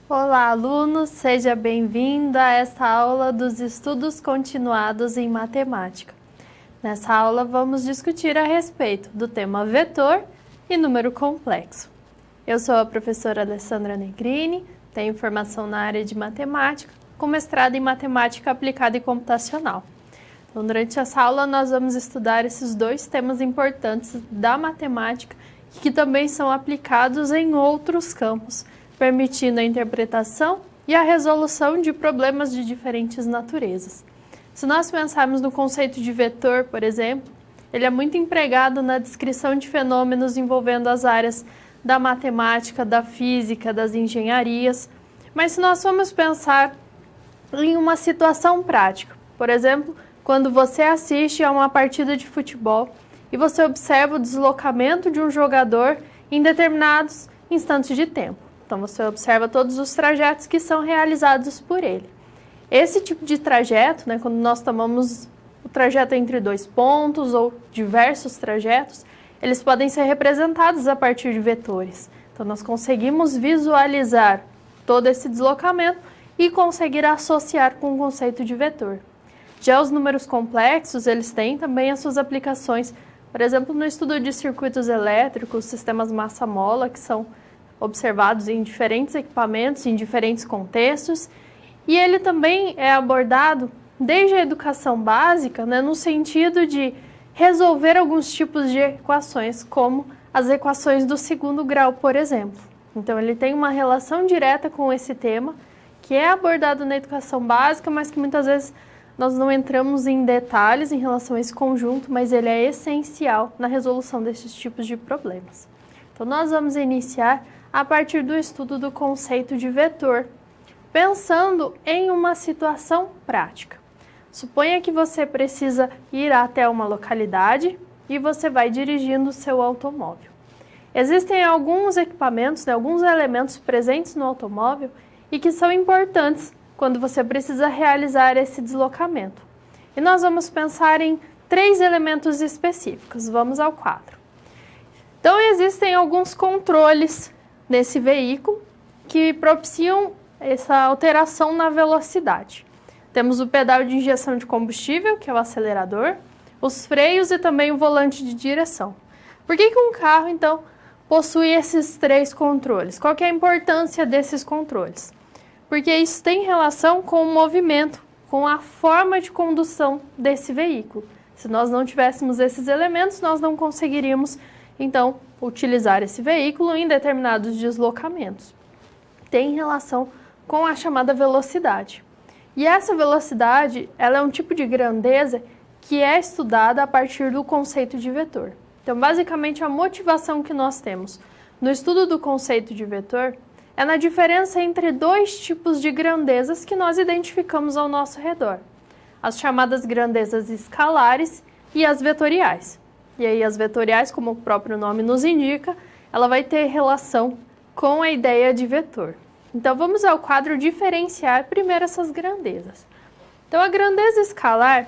Olá, alunos! Seja bem-vindo a esta aula dos estudos continuados em matemática. Nessa aula, vamos discutir a respeito do tema vetor e número complexo. Eu sou a professora Alessandra Negrini, tenho formação na área de matemática, com mestrado em matemática aplicada e computacional. Então, durante essa aula, nós vamos estudar esses dois temas importantes da matemática que também são aplicados em outros campos, permitindo a interpretação e a resolução de problemas de diferentes naturezas. Se nós pensarmos no conceito de vetor, por exemplo, ele é muito empregado na descrição de fenômenos envolvendo as áreas da matemática, da física, das engenharias. Mas se nós formos pensar em uma situação prática, por exemplo, quando você assiste a uma partida de futebol e você observa o deslocamento de um jogador em determinados instantes de tempo. Então, você observa todos os trajetos que são realizados por ele. Esse tipo de trajeto, quando nós tomamos o trajeto entre dois pontos ou diversos trajetos, eles podem ser representados a partir de vetores. Então, nós conseguimos visualizar todo esse deslocamento e conseguir associar com o conceito de vetor. Já os números complexos, eles têm também as suas aplicações, por exemplo, no estudo de circuitos elétricos, sistemas massa-mola, que são observados em diferentes equipamentos, em diferentes contextos, e ele também é abordado desde a educação básica, no sentido de resolver alguns tipos de equações, como as equações do segundo grau, por exemplo. Então, ele tem uma relação direta com esse tema, que é abordado na educação básica, mas que muitas vezes nós não entramos em detalhes em relação a esse conjunto, mas ele é essencial na resolução desses tipos de problemas. Então, nós vamos iniciar a partir do estudo do conceito de vetor, pensando em uma situação prática. Suponha que você precisa ir até uma localidade e você vai dirigindo o seu automóvel. Existem alguns equipamentos, alguns elementos presentes no automóvel e que são importantes quando você precisa realizar esse deslocamento. E nós vamos pensar em 3 elementos específicos. Vamos ao quadro. Então, existem alguns controles nesse veículo que propiciam essa alteração na velocidade. Temos o pedal de injeção de combustível, que é o acelerador, os freios e também o volante de direção. Por que um carro, então, possui esses 3 controles? Qual que é a importância desses controles? Porque isso tem relação com o movimento, com a forma de condução desse veículo. Se nós não tivéssemos esses elementos, nós não conseguiríamos, então, utilizar esse veículo em determinados deslocamentos. Tem relação com a chamada velocidade. E essa velocidade, ela é um tipo de grandeza que é estudada a partir do conceito de vetor. Então, basicamente, a motivação que nós temos no estudo do conceito de vetor é na diferença entre 2 tipos de grandezas que nós identificamos ao nosso redor. As chamadas grandezas escalares e as vetoriais. E aí as vetoriais, como o próprio nome nos indica, ela vai ter relação com a ideia de vetor. Então vamos ao quadro diferenciar primeiro essas grandezas. Então a grandeza escalar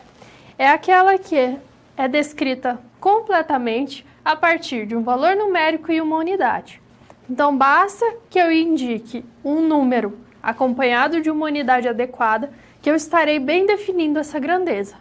é aquela que é descrita completamente a partir de um valor numérico e uma unidade. Então, basta que eu indique um número acompanhado de uma unidade adequada, que eu estarei bem definindo essa grandeza.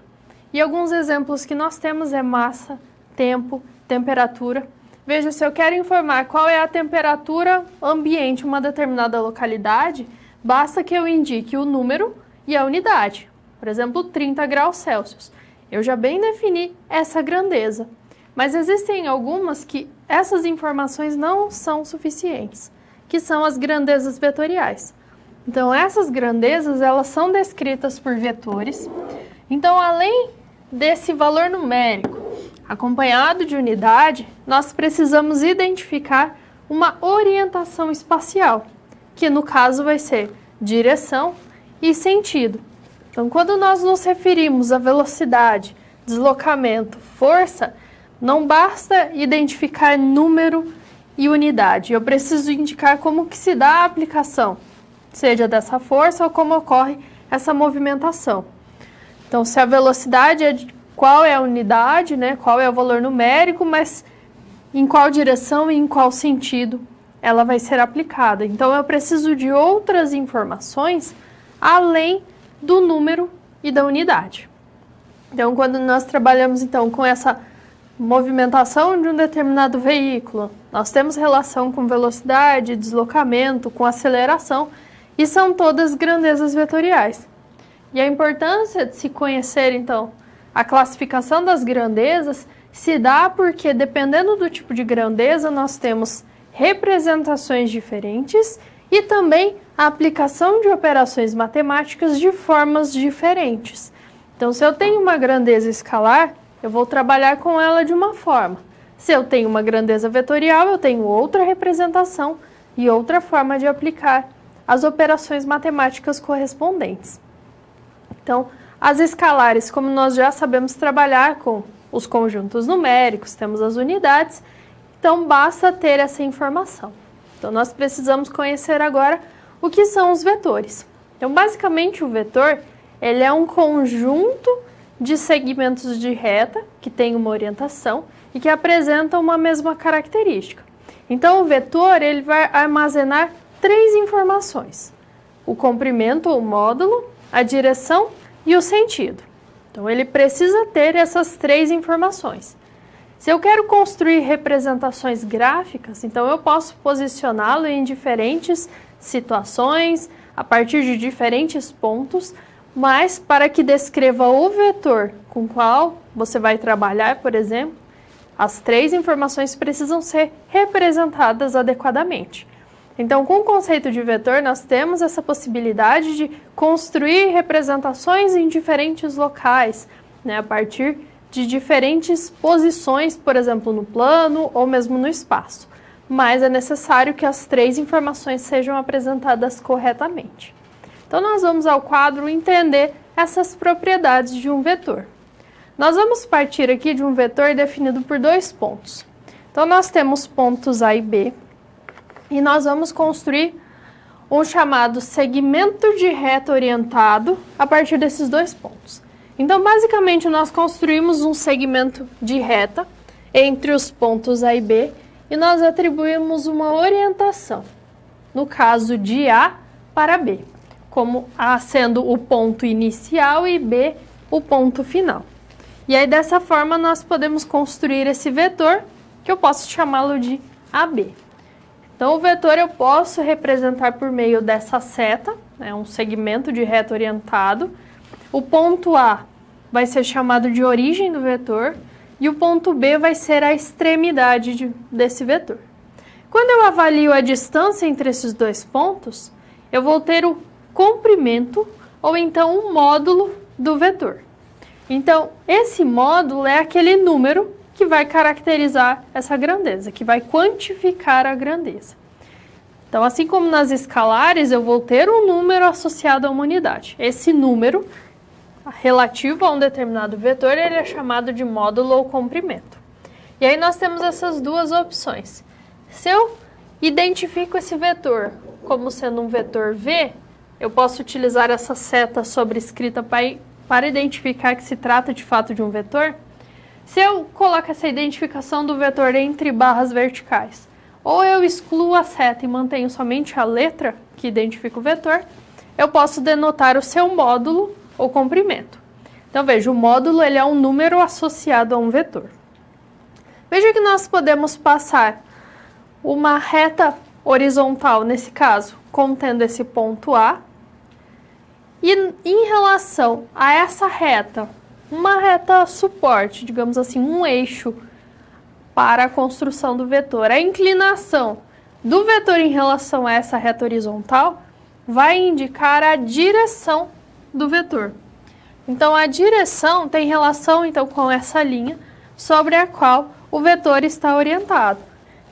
E alguns exemplos que nós temos é massa, tempo, temperatura. Veja, se eu quero informar qual é a temperatura ambiente em uma determinada localidade, basta que eu indique o número e a unidade. Por exemplo, 30 graus Celsius. Eu já bem defini essa grandeza. Mas existem algumas que essas informações não são suficientes, que são as grandezas vetoriais. Então, essas grandezas, elas são descritas por vetores. Então, além desse valor numérico acompanhado de unidade, nós precisamos identificar uma orientação espacial, que no caso vai ser direção e sentido. Então, quando nós nos referimos à velocidade, deslocamento, força, não basta identificar número e unidade. Eu preciso indicar como que se dá a aplicação, seja dessa força ou como ocorre essa movimentação. Então, se a velocidade é qual é a unidade, qual é o valor numérico, mas em qual direção e em qual sentido ela vai ser aplicada. Então, eu preciso de outras informações além do número e da unidade. Então, quando nós trabalhamos então com essa movimentação de um determinado veículo, nós temos relação com velocidade, deslocamento, com aceleração, e são todas grandezas vetoriais. E a importância de se conhecer, então, a classificação das grandezas se dá porque, dependendo do tipo de grandeza, nós temos representações diferentes e também a aplicação de operações matemáticas de formas diferentes. Então, se eu tenho uma grandeza escalar, eu vou trabalhar com ela de uma forma. Se eu tenho uma grandeza vetorial, eu tenho outra representação e outra forma de aplicar as operações matemáticas correspondentes. Então, as escalares, como nós já sabemos trabalhar com os conjuntos numéricos, temos as unidades, então basta ter essa informação. Então, nós precisamos conhecer agora o que são os vetores. Então, basicamente, o vetor ele é um conjunto de segmentos de reta que tem uma orientação e que apresentam uma mesma característica. Então, o vetor ele vai armazenar 3 informações: o comprimento ou módulo, a direção e o sentido. Então, ele precisa ter essas 3 informações. Se eu quero construir representações gráficas, então eu posso posicioná-lo em diferentes situações, a partir de diferentes pontos, mas para que descreva o vetor com o qual você vai trabalhar, por exemplo, as 3 informações precisam ser representadas adequadamente. Então, com o conceito de vetor, nós temos essa possibilidade de construir representações em diferentes locais, a partir de diferentes posições, por exemplo, no plano ou mesmo no espaço. Mas é necessário que as 3 informações sejam apresentadas corretamente. Então, nós vamos ao quadro entender essas propriedades de um vetor. Nós vamos partir aqui de um vetor definido por 2 pontos. Então, nós temos pontos A e B, e nós vamos construir um chamado segmento de reta orientado a partir desses 2 pontos. Então, basicamente, nós construímos um segmento de reta entre os pontos A e B e nós atribuímos uma orientação, no caso de A para B, como A sendo o ponto inicial e B o ponto final. E aí, dessa forma, nós podemos construir esse vetor, que eu posso chamá-lo de AB. Então, o vetor eu posso representar por meio dessa seta, um segmento de reta orientado. O ponto A vai ser chamado de origem do vetor e o ponto B vai ser a extremidade desse vetor. Quando eu avalio a distância entre esses 2 pontos, eu vou ter o comprimento ou então o módulo do vetor. Então, esse módulo é aquele número que vai caracterizar essa grandeza, que vai quantificar a grandeza. Então, assim como nas escalares, eu vou ter um número associado a uma unidade. Esse número, relativo a um determinado vetor, ele é chamado de módulo ou comprimento. E aí nós temos essas 2 opções. Se eu identifico esse vetor como sendo um vetor V, eu posso utilizar essa seta sobrescrita para identificar que se trata de fato de um vetor. Se eu coloco essa identificação do vetor entre barras verticais, ou eu excluo a seta e mantenho somente a letra que identifica o vetor, eu posso denotar o seu módulo ou comprimento. Então, veja, o módulo ele é um número associado a um vetor. Veja que nós podemos passar uma reta horizontal, nesse caso, contendo esse ponto A, e em relação a essa reta, uma reta suporte, digamos assim, um eixo para a construção do vetor. A inclinação do vetor em relação a essa reta horizontal vai indicar a direção do vetor. Então, a direção tem relação então, com essa linha sobre a qual o vetor está orientado.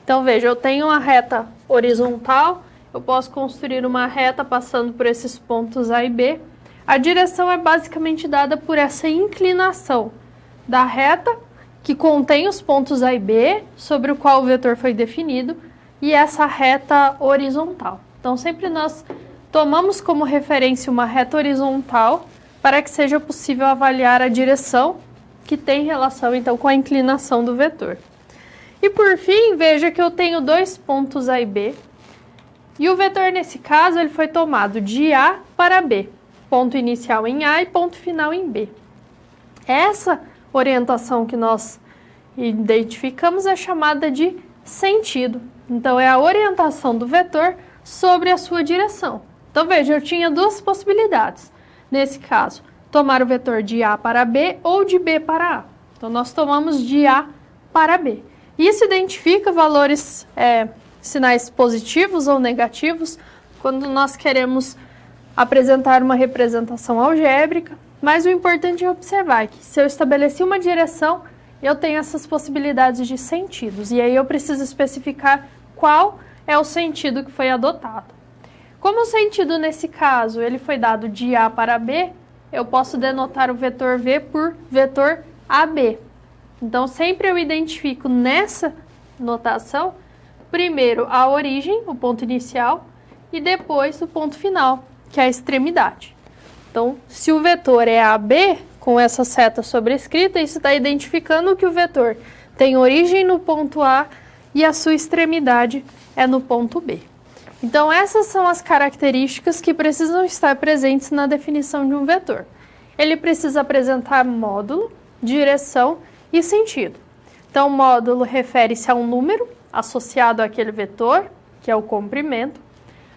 Então, veja, eu tenho uma reta horizontal, eu posso construir uma reta passando por esses pontos A e B. A direção é basicamente dada por essa inclinação da reta, que contém os pontos A e B, sobre o qual o vetor foi definido, e essa reta horizontal. Então, sempre nós tomamos como referência uma reta horizontal para que seja possível avaliar a direção, que tem relação, então, com a inclinação do vetor. E por fim, veja que eu tenho dois pontos A e B. E o vetor, nesse caso, ele foi tomado de A para B. Ponto inicial em A e ponto final em B. Essa orientação que nós identificamos é chamada de sentido. Então, é a orientação do vetor sobre a sua direção. Então, veja, eu tinha duas possibilidades. Nesse caso, tomar o vetor de A para B ou de B para A. Então, nós tomamos de A para B. Isso identifica valores, sinais positivos ou negativos, quando nós queremos apresentar uma representação algébrica, mas o importante é observar que se eu estabeleci uma direção, eu tenho essas possibilidades de sentidos, e aí eu preciso especificar qual é o sentido que foi adotado. Como o sentido nesse caso ele foi dado de A para B, eu posso denotar o vetor V por vetor AB. Então, sempre eu identifico nessa notação, primeiro a origem, o ponto inicial, e depois o ponto final, que é a extremidade. Então, se o vetor é AB, com essa seta sobrescrita, isso está identificando que o vetor tem origem no ponto A e a sua extremidade é no ponto B. Então, essas são as características que precisam estar presentes na definição de um vetor. Ele precisa apresentar módulo, direção e sentido. Então, o módulo refere-se a um número associado àquele vetor, que é o comprimento.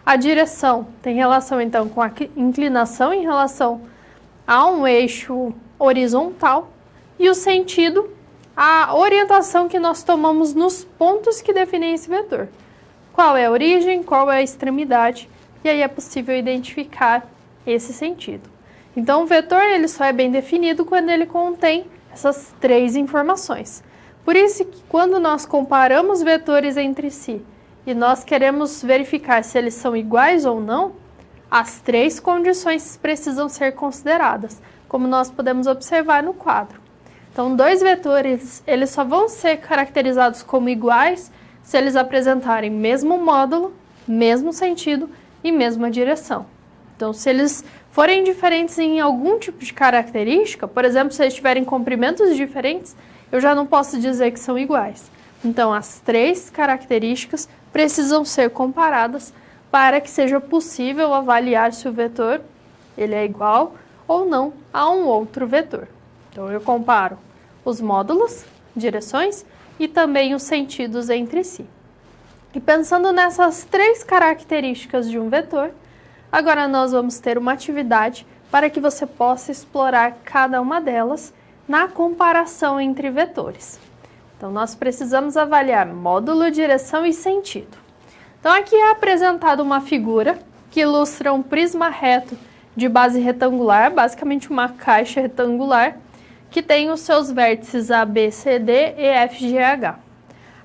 A direção tem relação, então, com a inclinação em relação a um eixo horizontal. E o sentido, a orientação que nós tomamos nos pontos que definem esse vetor. Qual é a origem, qual é a extremidade, e aí é possível identificar esse sentido. Então, o vetor ele só é bem definido quando ele contém essas três informações. Por isso que quando nós comparamos vetores entre si e nós queremos verificar se eles são iguais ou não, as três condições precisam ser consideradas, como nós podemos observar no quadro. Então, dois vetores eles só vão ser caracterizados como iguais se eles apresentarem mesmo módulo, mesmo sentido e mesma direção. Então, se eles forem diferentes em algum tipo de característica, por exemplo, se eles tiverem comprimentos diferentes, eu já não posso dizer que são iguais. Então, as três características precisam ser comparadas para que seja possível avaliar se o vetor ele é igual ou não a um outro vetor. Então, eu comparo os módulos, direções e também os sentidos entre si. E pensando nessas três características de um vetor, agora nós vamos ter uma atividade para que você possa explorar cada uma delas na comparação entre vetores. Então, nós precisamos avaliar módulo, direção e sentido. Então, aqui é apresentada uma figura que ilustra um prisma reto de base retangular, basicamente uma caixa retangular, que tem os seus vértices A, B, C, D, E, F, G, H.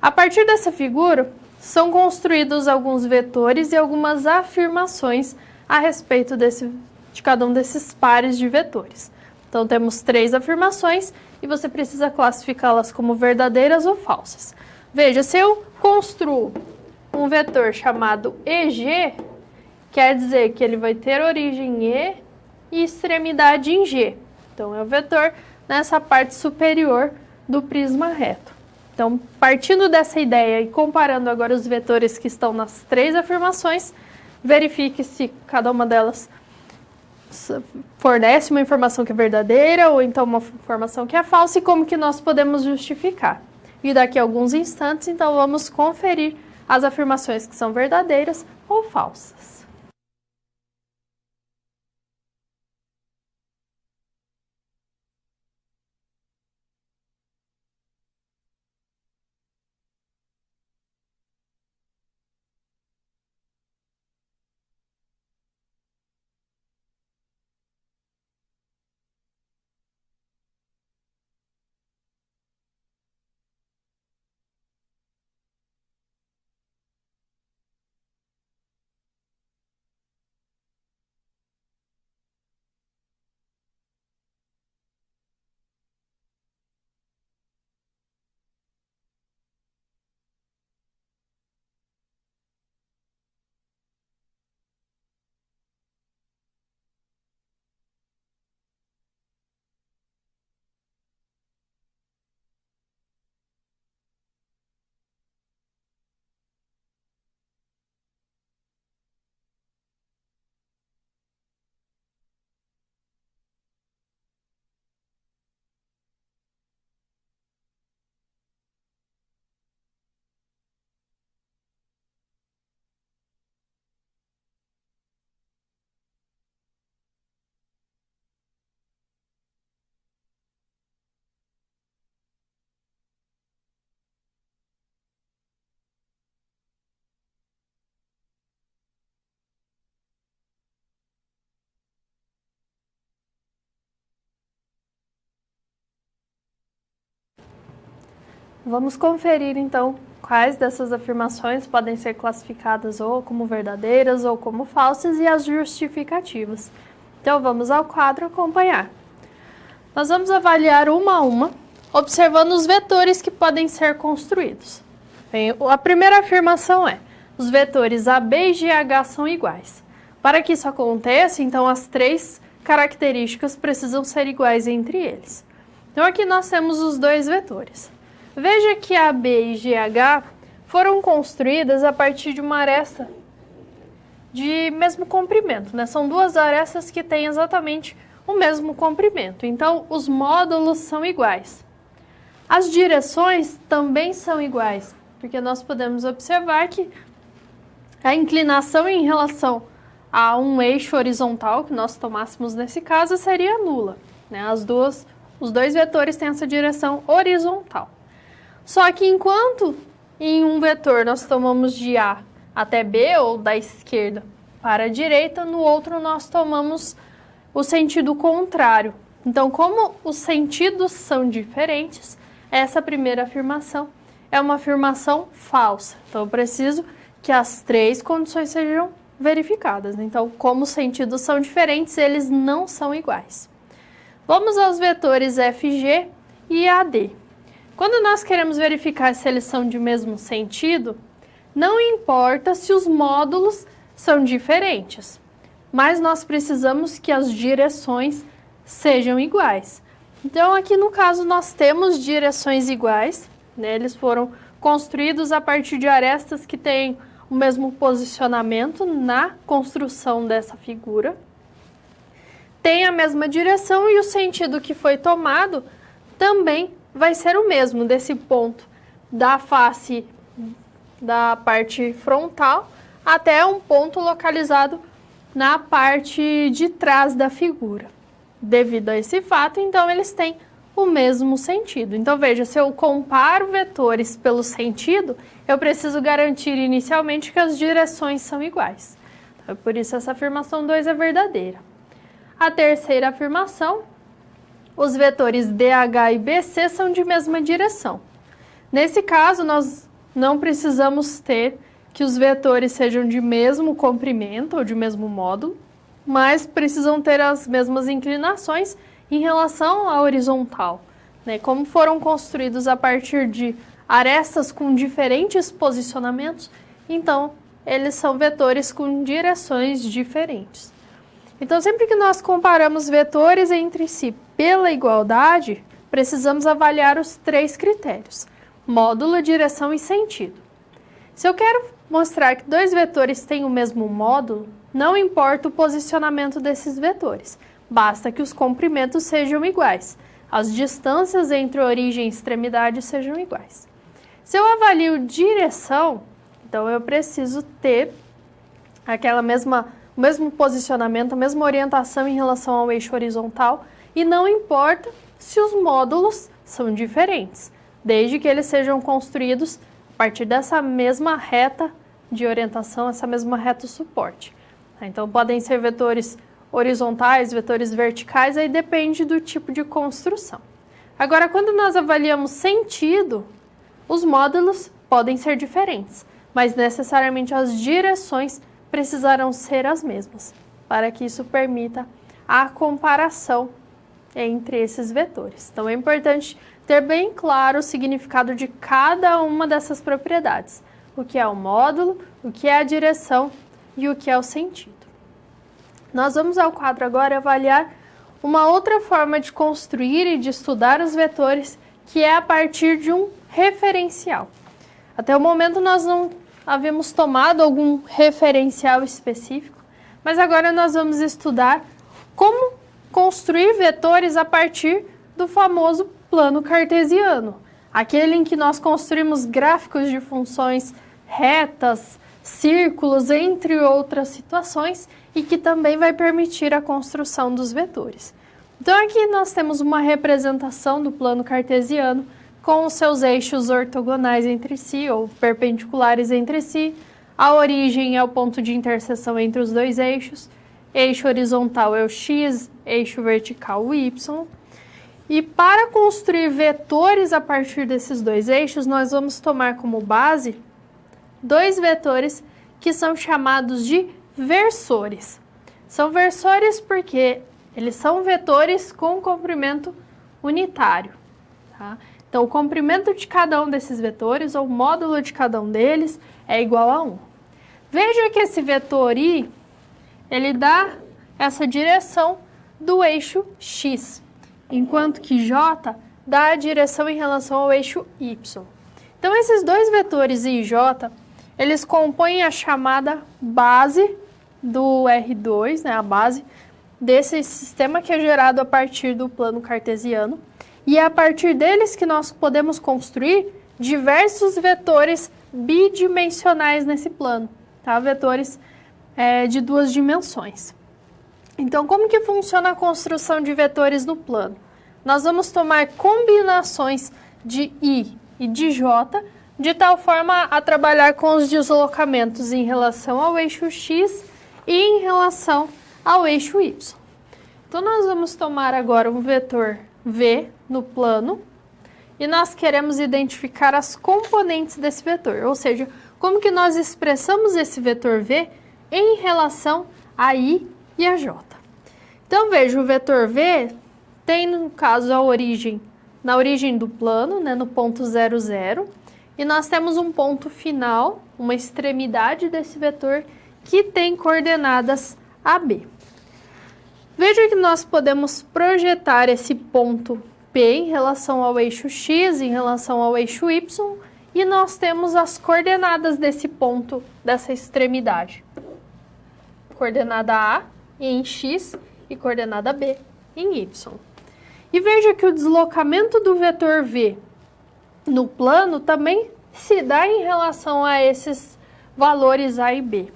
A partir dessa figura, são construídos alguns vetores e algumas afirmações a respeito de cada um desses pares de vetores. Então, temos três afirmações e você precisa classificá-las como verdadeiras ou falsas. Veja, se eu construo um vetor chamado EG, quer dizer que ele vai ter origem em E e extremidade em G. Então, é o vetor nessa parte superior do prisma reto. Então, partindo dessa ideia e comparando agora os vetores que estão nas três afirmações, verifique se cada uma delas fornece uma informação que é verdadeira ou então uma informação que é falsa e como que nós podemos justificar. E daqui a alguns instantes, então, vamos conferir as afirmações que são verdadeiras ou falsas. Vamos conferir, então, quais dessas afirmações podem ser classificadas ou como verdadeiras ou como falsas e as justificativas. Então, vamos ao quadro acompanhar. Nós vamos avaliar uma a uma, observando os vetores que podem ser construídos. Bem, a primeira afirmação é: os vetores AB e GH são iguais. Para que isso aconteça, então, as três características precisam ser iguais entre eles. Então, aqui nós temos os dois vetores. Veja que AB e GH foram construídas a partir de uma aresta de mesmo comprimento, né? São duas arestas que têm exatamente o mesmo comprimento. Então, os módulos são iguais. As direções também são iguais, porque nós podemos observar que a inclinação em relação a um eixo horizontal, que nós tomássemos nesse caso, seria nula, né? Os dois vetores têm essa direção horizontal. Só que enquanto em um vetor nós tomamos de A até B, ou da esquerda para a direita, no outro nós tomamos o sentido contrário. Então, como os sentidos são diferentes, essa primeira afirmação é uma afirmação falsa. Então, eu preciso que as três condições sejam verificadas. Então, como os sentidos são diferentes, eles não são iguais. Vamos aos vetores FG e AD. Quando nós queremos verificar se eles são de mesmo sentido, não importa se os módulos são diferentes, mas nós precisamos que as direções sejam iguais. Então, aqui no caso, nós temos direções iguais, né? Eles foram construídos a partir de arestas que têm o mesmo posicionamento na construção dessa figura. Tem a mesma direção e o sentido que foi tomado também vai ser o mesmo, desse ponto da face da parte frontal até um ponto localizado na parte de trás da figura. Devido a esse fato, então, eles têm o mesmo sentido. Então, veja, se eu comparo vetores pelo sentido, eu preciso garantir inicialmente que as direções são iguais. Então, por isso, essa afirmação 2 é verdadeira. A terceira afirmação: os vetores DH e BC são de mesma direção. Nesse caso, nós não precisamos ter que os vetores sejam de mesmo comprimento ou de mesmo módulo, mas precisam ter as mesmas inclinações em relação à horizontal, né? Como foram construídos a partir de arestas com diferentes posicionamentos, então eles são vetores com direções diferentes. Então, sempre que nós comparamos vetores entre si pela igualdade, precisamos avaliar os três critérios: módulo, direção e sentido. Se eu quero mostrar que dois vetores têm o mesmo módulo, não importa o posicionamento desses vetores, basta que os comprimentos sejam iguais, as distâncias entre origem e extremidade sejam iguais. Se eu avalio direção, então eu preciso ter o mesmo posicionamento, a mesma orientação em relação ao eixo horizontal, e não importa se os módulos são diferentes, desde que eles sejam construídos a partir dessa mesma reta de orientação, essa mesma reta suporte. Então, podem ser vetores horizontais, vetores verticais, aí depende do tipo de construção. Agora, quando nós avaliamos sentido, os módulos podem ser diferentes, mas necessariamente as direções precisarão ser as mesmas, para que isso permita a comparação entre esses vetores. Então, é importante ter bem claro o significado de cada uma dessas propriedades: o que é o módulo, o que é a direção e o que é o sentido. Nós vamos ao quadro agora avaliar uma outra forma de construir e de estudar os vetores, que é a partir de um referencial. Até o momento nós não havíamos tomado algum referencial específico, mas agora nós vamos estudar como construir vetores a partir do famoso plano cartesiano, aquele em que nós construímos gráficos de funções retas, círculos, entre outras situações, e que também vai permitir a construção dos vetores. Então, aqui nós temos uma representação do plano cartesiano com os seus eixos ortogonais entre si, ou perpendiculares entre si. A origem é o ponto de interseção entre os dois eixos. Eixo horizontal é o x, eixo vertical o y. E para construir vetores a partir desses dois eixos, nós vamos tomar como base dois vetores que são chamados de versores. São versores porque eles são vetores com comprimento unitário. Tá? Então, o comprimento de cada um desses vetores, ou o módulo de cada um deles, é igual a 1. Veja que esse vetor I, ele dá essa direção do eixo X, enquanto que J dá a direção em relação ao eixo Y. Então, esses dois vetores I e J, eles compõem a chamada base do R2, né, a base desse sistema que é gerado a partir do plano cartesiano. E é a partir deles que nós podemos construir diversos vetores bidimensionais nesse plano, tá? Vetores de duas dimensões. Então, como que funciona a construção de vetores no plano? Nós vamos tomar combinações de I e de J, de tal forma a trabalhar com os deslocamentos em relação ao eixo X e em relação ao eixo Y. Então, nós vamos tomar agora um vetor V no plano e nós queremos identificar as componentes desse vetor, ou seja, como que nós expressamos esse vetor V em relação a I e a J. Então, veja, o vetor V tem, no caso, a origem, na origem do plano, né, no ponto 0, 0, e nós temos um ponto final, uma extremidade desse vetor que tem coordenadas AB. Veja que nós podemos projetar esse ponto P em relação ao eixo X, em relação ao eixo Y, e nós temos as coordenadas desse ponto, dessa extremidade. Coordenada A em X e coordenada B em Y. E veja que o deslocamento do vetor V no plano também se dá em relação a esses valores A e B.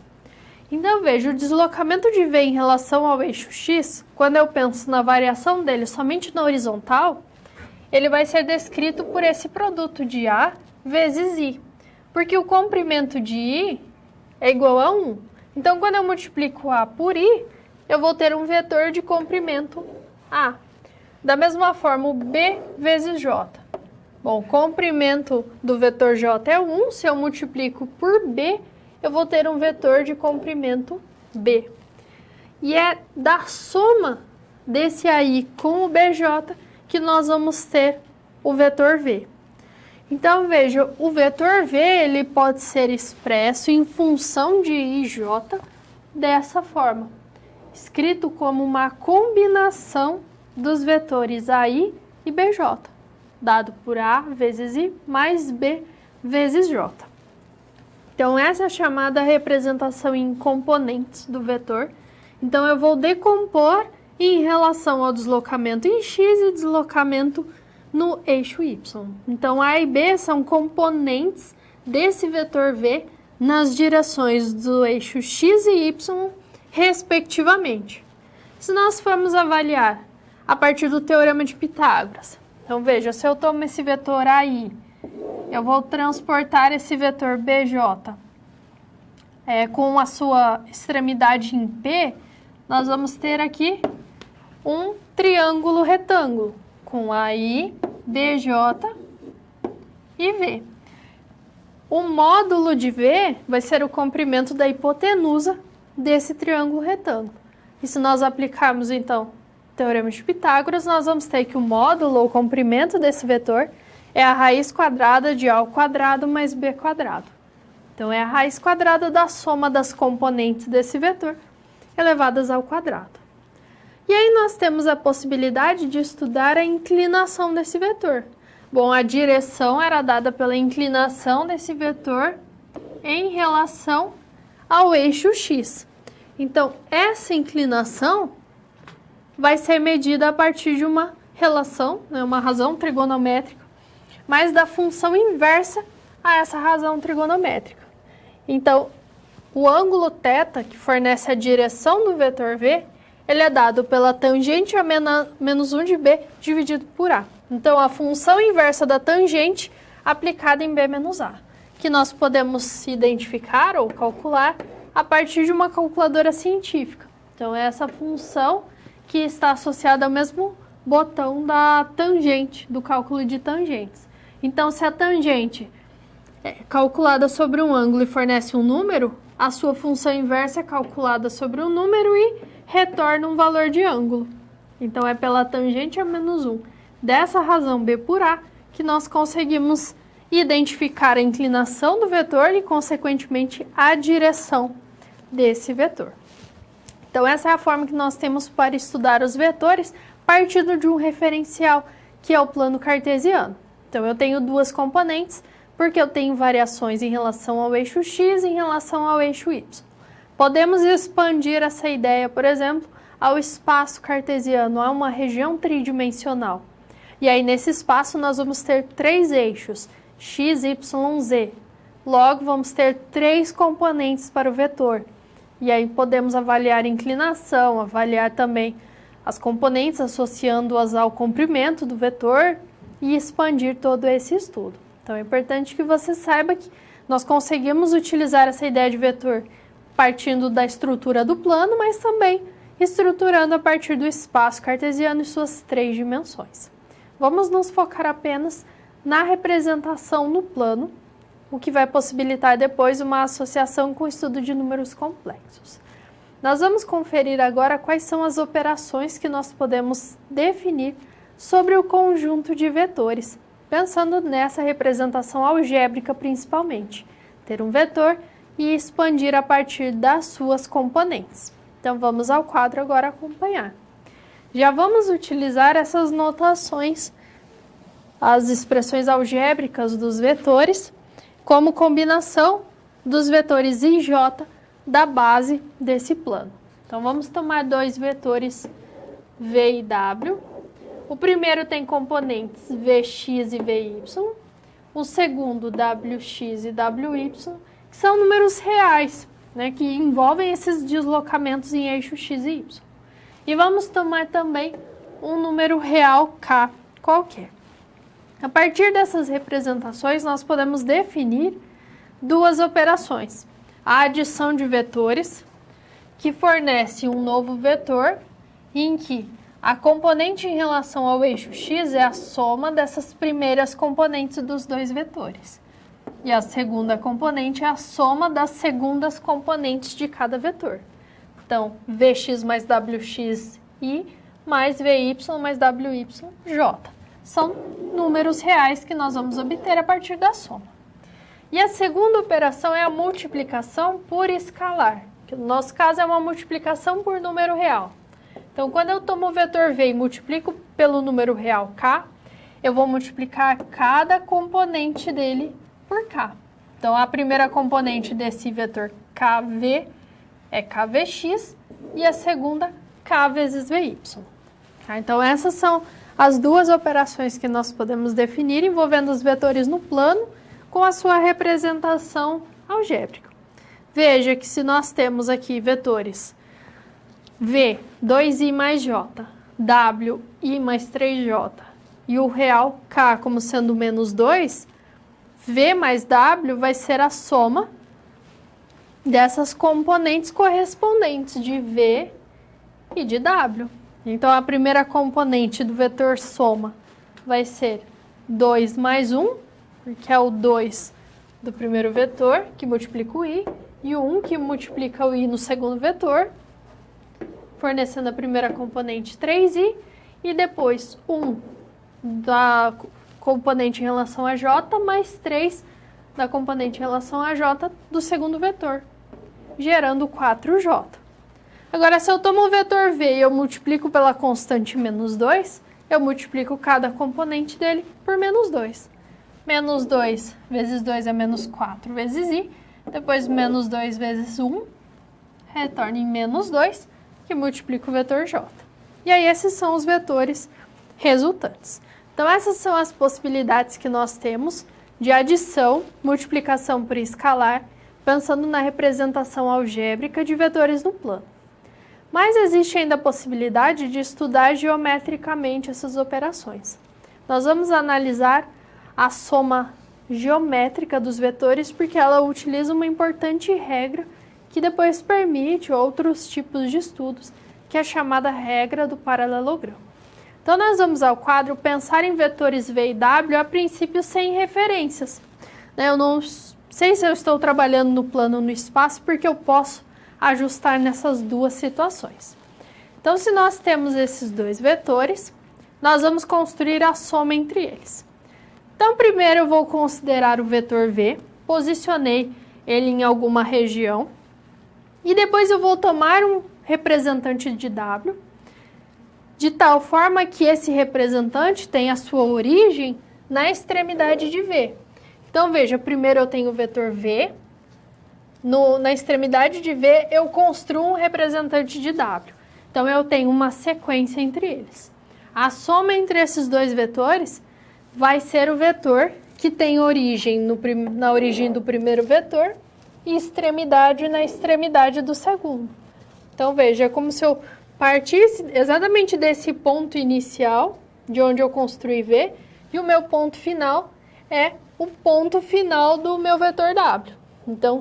Então, veja, o deslocamento de V em relação ao eixo X, quando eu penso na variação dele somente na horizontal, ele vai ser descrito por esse produto de A vezes I, porque o comprimento de I é igual a 1. Então, quando eu multiplico A por I, eu vou ter um vetor de comprimento A. Da mesma forma, o B vezes J. Bom, o comprimento do vetor J é 1, se eu multiplico por B, eu vou ter um vetor de comprimento B. E é da soma desse AI com o BJ que nós vamos ter o vetor V. Então, veja, o vetor V ele pode ser expresso em função de I e J dessa forma, escrito como uma combinação dos vetores AI e BJ, dado por A vezes I mais B vezes J. Então, essa é a chamada representação em componentes do vetor. Então, eu vou decompor em relação ao deslocamento em X e deslocamento no eixo Y. Então, A e B são componentes desse vetor V nas direções do eixo X e Y, respectivamente. Se nós formos avaliar a partir do Teorema de Pitágoras, então, veja, se eu tomo esse vetor AI, eu vou transportar esse vetor BJ com a sua extremidade em P, nós vamos ter aqui um triângulo retângulo com AI, BJ e V. O módulo de V vai ser o comprimento da hipotenusa desse triângulo retângulo. E se nós aplicarmos, então, o Teorema de Pitágoras, nós vamos ter que o módulo ou comprimento desse vetor é a raiz quadrada de A ao quadrado mais B quadrado. Então, é a raiz quadrada da soma das componentes desse vetor elevadas ao quadrado. E aí nós temos a possibilidade de estudar a inclinação desse vetor. Bom, a direção era dada pela inclinação desse vetor em relação ao eixo X. Então, essa inclinação vai ser medida a partir de uma relação, né, uma razão trigonométrica, mas da função inversa a essa razão trigonométrica. Então, o ângulo θ, que fornece a direção do vetor V, ele é dado pela tangente a menos 1 de B dividido por A. Então, a função inversa da tangente aplicada em B menos A, que nós podemos identificar ou calcular a partir de uma calculadora científica. Então, é essa função que está associada ao mesmo botão da tangente, do cálculo de tangentes. Então, se a tangente é calculada sobre um ângulo e fornece um número, a sua função inversa é calculada sobre um número e retorna um valor de ângulo. Então, é pela tangente a menos 1. Dessa razão, B por A, que nós conseguimos identificar a inclinação do vetor e, consequentemente, a direção desse vetor. Então, essa é a forma que nós temos para estudar os vetores, partindo de um referencial, que é o plano cartesiano. Então, eu tenho duas componentes, porque eu tenho variações em relação ao eixo x e em relação ao eixo y. Podemos expandir essa ideia, por exemplo, ao espaço cartesiano, a uma região tridimensional. E aí, nesse espaço, nós vamos ter três eixos, x, y, z. Logo, vamos ter três componentes para o vetor. E aí, podemos avaliar a inclinação, avaliar também as componentes, associando-as ao comprimento do vetor e expandir todo esse estudo. Então, é importante que você saiba que nós conseguimos utilizar essa ideia de vetor partindo da estrutura do plano, mas também estruturando a partir do espaço cartesiano e suas três dimensões. Vamos nos focar apenas na representação no plano, o que vai possibilitar depois uma associação com o estudo de números complexos. Nós vamos conferir agora quais são as operações que nós podemos definir sobre o conjunto de vetores, pensando nessa representação algébrica principalmente, ter um vetor e expandir a partir das suas componentes. Então vamos ao quadro agora acompanhar. Já vamos utilizar essas notações, as expressões algébricas dos vetores, como combinação dos vetores i e j da base desse plano. Então vamos tomar dois vetores v e w. O primeiro tem componentes vx e vy, o segundo wx e wy, que são números reais, né, que envolvem esses deslocamentos em eixo x e y. E vamos tomar também um número real k qualquer. A partir dessas representações, nós podemos definir duas operações. A adição de vetores, que fornece um novo vetor, em que a componente em relação ao eixo x é a soma dessas primeiras componentes dos dois vetores. E a segunda componente é a soma das segundas componentes de cada vetor. Então, vx mais wx i mais vy mais wyj. São números reais que nós vamos obter a partir da soma. E a segunda operação é a multiplicação por escalar, que no nosso caso é uma multiplicação por número real. Então, quando eu tomo o vetor v e multiplico pelo número real k, eu vou multiplicar cada componente dele por k. Então, a primeira componente desse vetor kv é kvx e a segunda k vezes vy. Então, essas são as duas operações que nós podemos definir envolvendo os vetores no plano com a sua representação algébrica. Veja que se nós temos aqui vetores v, 2i mais j, w, i mais 3j e o real k como sendo menos 2, v mais w vai ser a soma dessas componentes correspondentes de v e de w. Então, a primeira componente do vetor soma vai ser 2 mais 1, porque é o 2 do primeiro vetor, que multiplica o i, e o 1 que multiplica o i no segundo vetor, fornecendo a primeira componente 3i, e depois 1 da componente em relação a j, mais 3 da componente em relação a j do segundo vetor, gerando 4j. Agora, se eu tomo o vetor v e eu multiplico pela constante menos 2, eu multiplico cada componente dele por menos 2. Menos 2 vezes 2 é menos 4 vezes i, depois menos 2 vezes 1, retorna em menos 2, que multiplica o vetor j. E aí, esses são os vetores resultantes. Então, essas são as possibilidades que nós temos de adição, multiplicação por escalar, pensando na representação algébrica de vetores no plano. Mas existe ainda a possibilidade de estudar geometricamente essas operações. Nós vamos analisar a soma geométrica dos vetores porque ela utiliza uma importante regra que depois permite outros tipos de estudos, que é a chamada regra do paralelogramo. Então, nós vamos ao quadro pensar em vetores V e W a princípio sem referências. Eu não sei se eu estou trabalhando no plano ou no espaço, porque eu posso ajustar nessas duas situações. Então, se nós temos esses dois vetores, nós vamos construir a soma entre eles. Então, primeiro eu vou considerar o vetor V, posicionei ele em alguma região, e depois eu vou tomar um representante de W, de tal forma que esse representante tenha a sua origem na extremidade de V. Então, veja, primeiro eu tenho o vetor V, na extremidade de V eu construo um representante de W. Então, eu tenho uma sequência entre eles. A soma entre esses dois vetores vai ser o vetor que tem origem na origem do primeiro vetor e extremidade na extremidade do segundo. Então, veja, é como se eu partisse exatamente desse ponto inicial, de onde eu construí V, e o meu ponto final é o ponto final do meu vetor W. Então,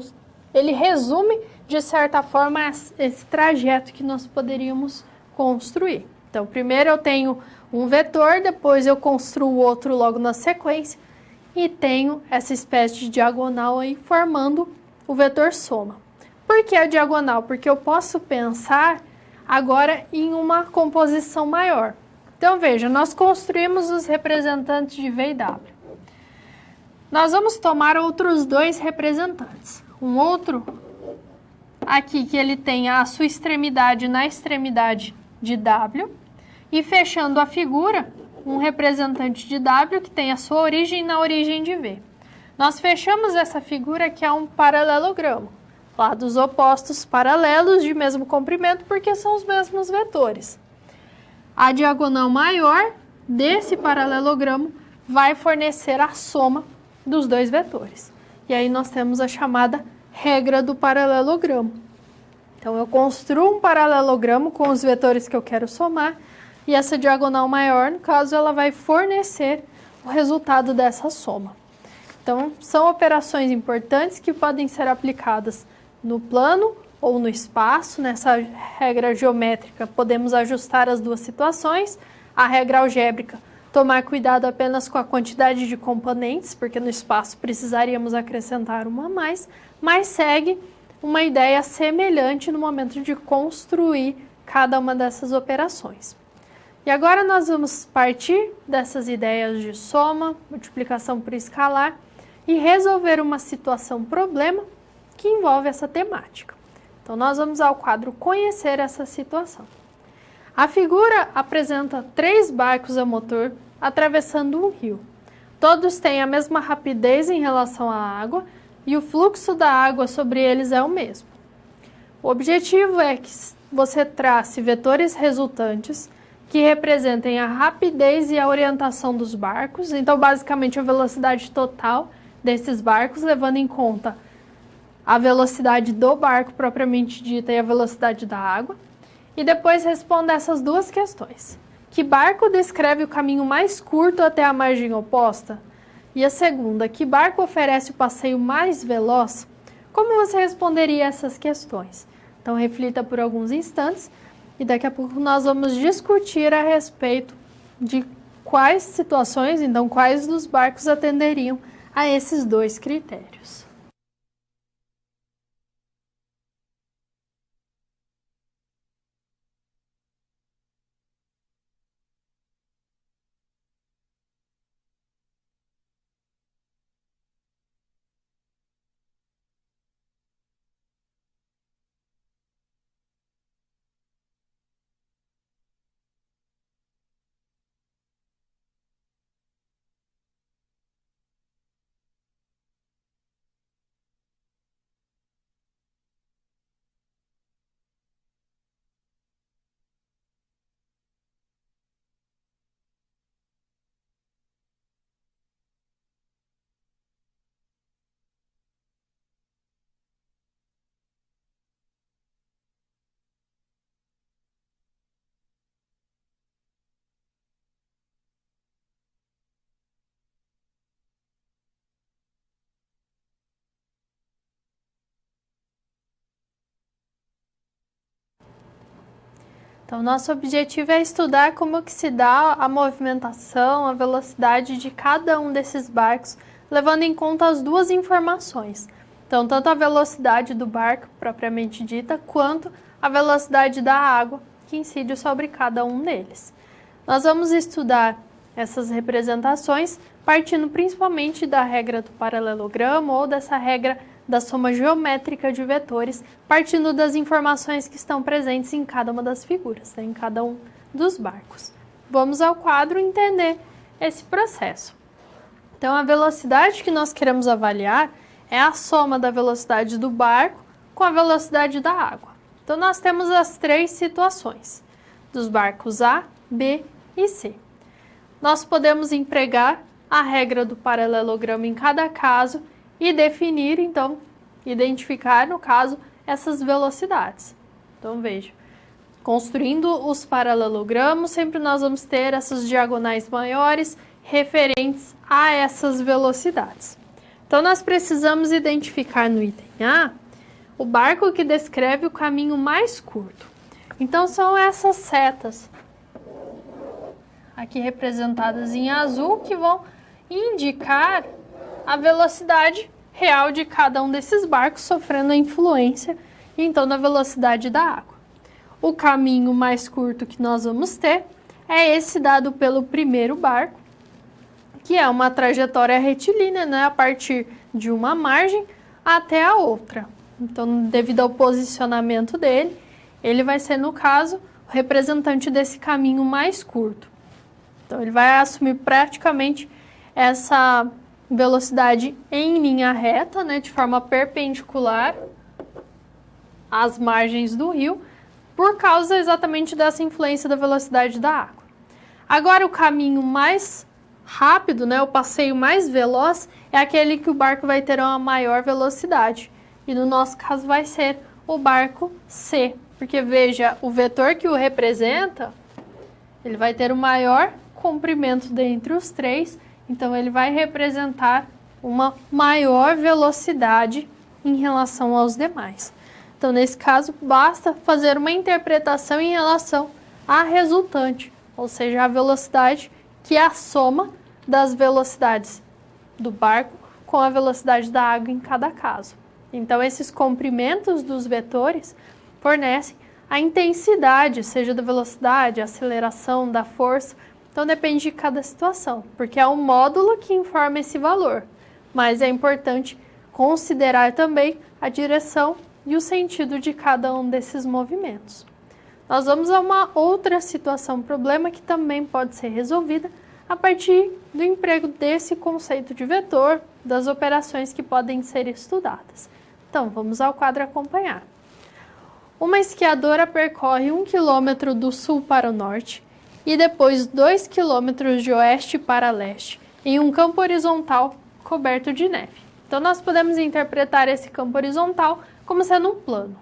ele resume, de certa forma, esse trajeto que nós poderíamos construir. Então, primeiro eu tenho um vetor, depois eu construo outro logo na sequência e tenho essa espécie de diagonal aí formando o vetor soma. Por que a diagonal? Porque eu posso pensar agora em uma composição maior. Então, veja, nós construímos os representantes de V e W. Nós vamos tomar outros dois representantes. Um outro aqui que ele tem a sua extremidade na extremidade de W e fechando a figura, um representante de W que tem a sua origem na origem de V. Nós fechamos essa figura que é um paralelogramo, lados opostos paralelos de mesmo comprimento porque são os mesmos vetores. A diagonal maior desse paralelogramo vai fornecer a soma dos dois vetores. E aí nós temos a chamada regra do paralelogramo. Então, eu construo um paralelogramo com os vetores que eu quero somar e essa diagonal maior, no caso, ela vai fornecer o resultado dessa soma. Então, são operações importantes que podem ser aplicadas no plano ou no espaço. Nessa regra geométrica, podemos ajustar as duas situações. A regra algébrica, tomar cuidado apenas com a quantidade de componentes, porque no espaço precisaríamos acrescentar uma a mais, mas segue uma ideia semelhante no momento de construir cada uma dessas operações. E agora nós vamos partir dessas ideias de soma, multiplicação por escalar e resolver uma situação problema que envolve essa temática. Então, nós vamos ao quadro conhecer essa situação. A figura apresenta 3 barcos a motor atravessando um rio. Todos têm a mesma rapidez em relação à água e o fluxo da água sobre eles é o mesmo. O objetivo é que você trace vetores resultantes que representem a rapidez e a orientação dos barcos, então basicamente a velocidade total desses barcos, levando em conta a velocidade do barco propriamente dita e a velocidade da água. E depois responda essas duas questões. Que barco descreve o caminho mais curto até a margem oposta? E a segunda, que barco oferece o passeio mais veloz? Como você responderia essas questões? Então, reflita por alguns instantes e daqui a pouco nós vamos discutir a respeito de quais situações, então, quais dos barcos atenderiam a esses dois critérios. Então, nosso objetivo é estudar como que se dá a movimentação, a velocidade de cada um desses barcos, levando em conta as duas informações. Então, tanto a velocidade do barco, propriamente dita, quanto a velocidade da água que incide sobre cada um deles. Nós vamos estudar essas representações partindo principalmente da regra do paralelogramo ou dessa regra da soma geométrica de vetores, partindo das informações que estão presentes em cada uma das figuras, né, em cada um dos barcos. Vamos ao quadro entender esse processo. Então, a velocidade que nós queremos avaliar é a soma da velocidade do barco com a velocidade da água. Então, nós temos as três situações, dos barcos A, B e C. Nós podemos empregar a regra do paralelogramo em cada caso e definir, então, identificar, no caso, essas velocidades. Então, veja, construindo os paralelogramos, sempre nós vamos ter essas diagonais maiores referentes a essas velocidades. Então, nós precisamos identificar no item A o barco que descreve o caminho mais curto. Então, são essas setas aqui representadas em azul que vão indicar a velocidade real de cada um desses barcos, sofrendo a influência, então, da velocidade da água. O caminho mais curto que nós vamos ter é esse dado pelo primeiro barco, que é uma trajetória retilínea, né, a partir de uma margem até a outra. Então, devido ao posicionamento dele, ele vai ser, no caso, o representante desse caminho mais curto. Então, ele vai assumir praticamente essa velocidade em linha reta, né, de forma perpendicular às margens do rio, por causa exatamente dessa influência da velocidade da água. Agora, o caminho mais rápido, né, o passeio mais veloz, é aquele que o barco vai ter uma maior velocidade. E no nosso caso vai ser o barco C, porque veja, o vetor que o representa, ele vai ter o maior comprimento dentre os três, então ele vai representar uma maior velocidade em relação aos demais. Então, nesse caso, basta fazer uma interpretação em relação à resultante, ou seja, a velocidade que é a soma das velocidades do barco com a velocidade da água em cada caso. Então, esses comprimentos dos vetores fornecem a intensidade, seja da velocidade, aceleração, da força. Então, depende de cada situação, porque é o módulo que informa esse valor. Mas é importante considerar também a direção e o sentido de cada um desses movimentos. Nós vamos a uma outra situação, problema que também pode ser resolvida a partir do emprego desse conceito de vetor, das operações que podem ser estudadas. Então, vamos ao quadro acompanhar. Uma esquiadora percorre 1 km do sul para o norte e depois 2 km de oeste para leste, em um campo horizontal coberto de neve. Então, nós podemos interpretar esse campo horizontal como sendo um plano.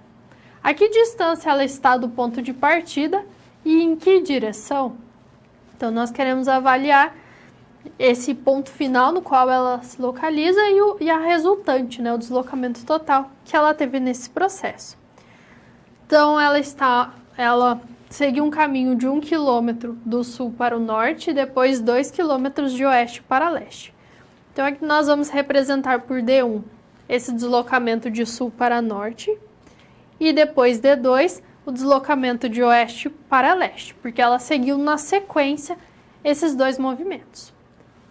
A que distância ela está do ponto de partida e em que direção? Então, nós queremos avaliar esse ponto final no qual ela se localiza e a resultante, né, o deslocamento total que ela teve nesse processo. Então, ela seguiu um caminho de 1 km do sul para o norte e depois 2 km de oeste para leste. Então, aqui nós vamos representar por D1 esse deslocamento de sul para norte e depois D2 o deslocamento de oeste para leste, porque ela seguiu na sequência esses dois movimentos.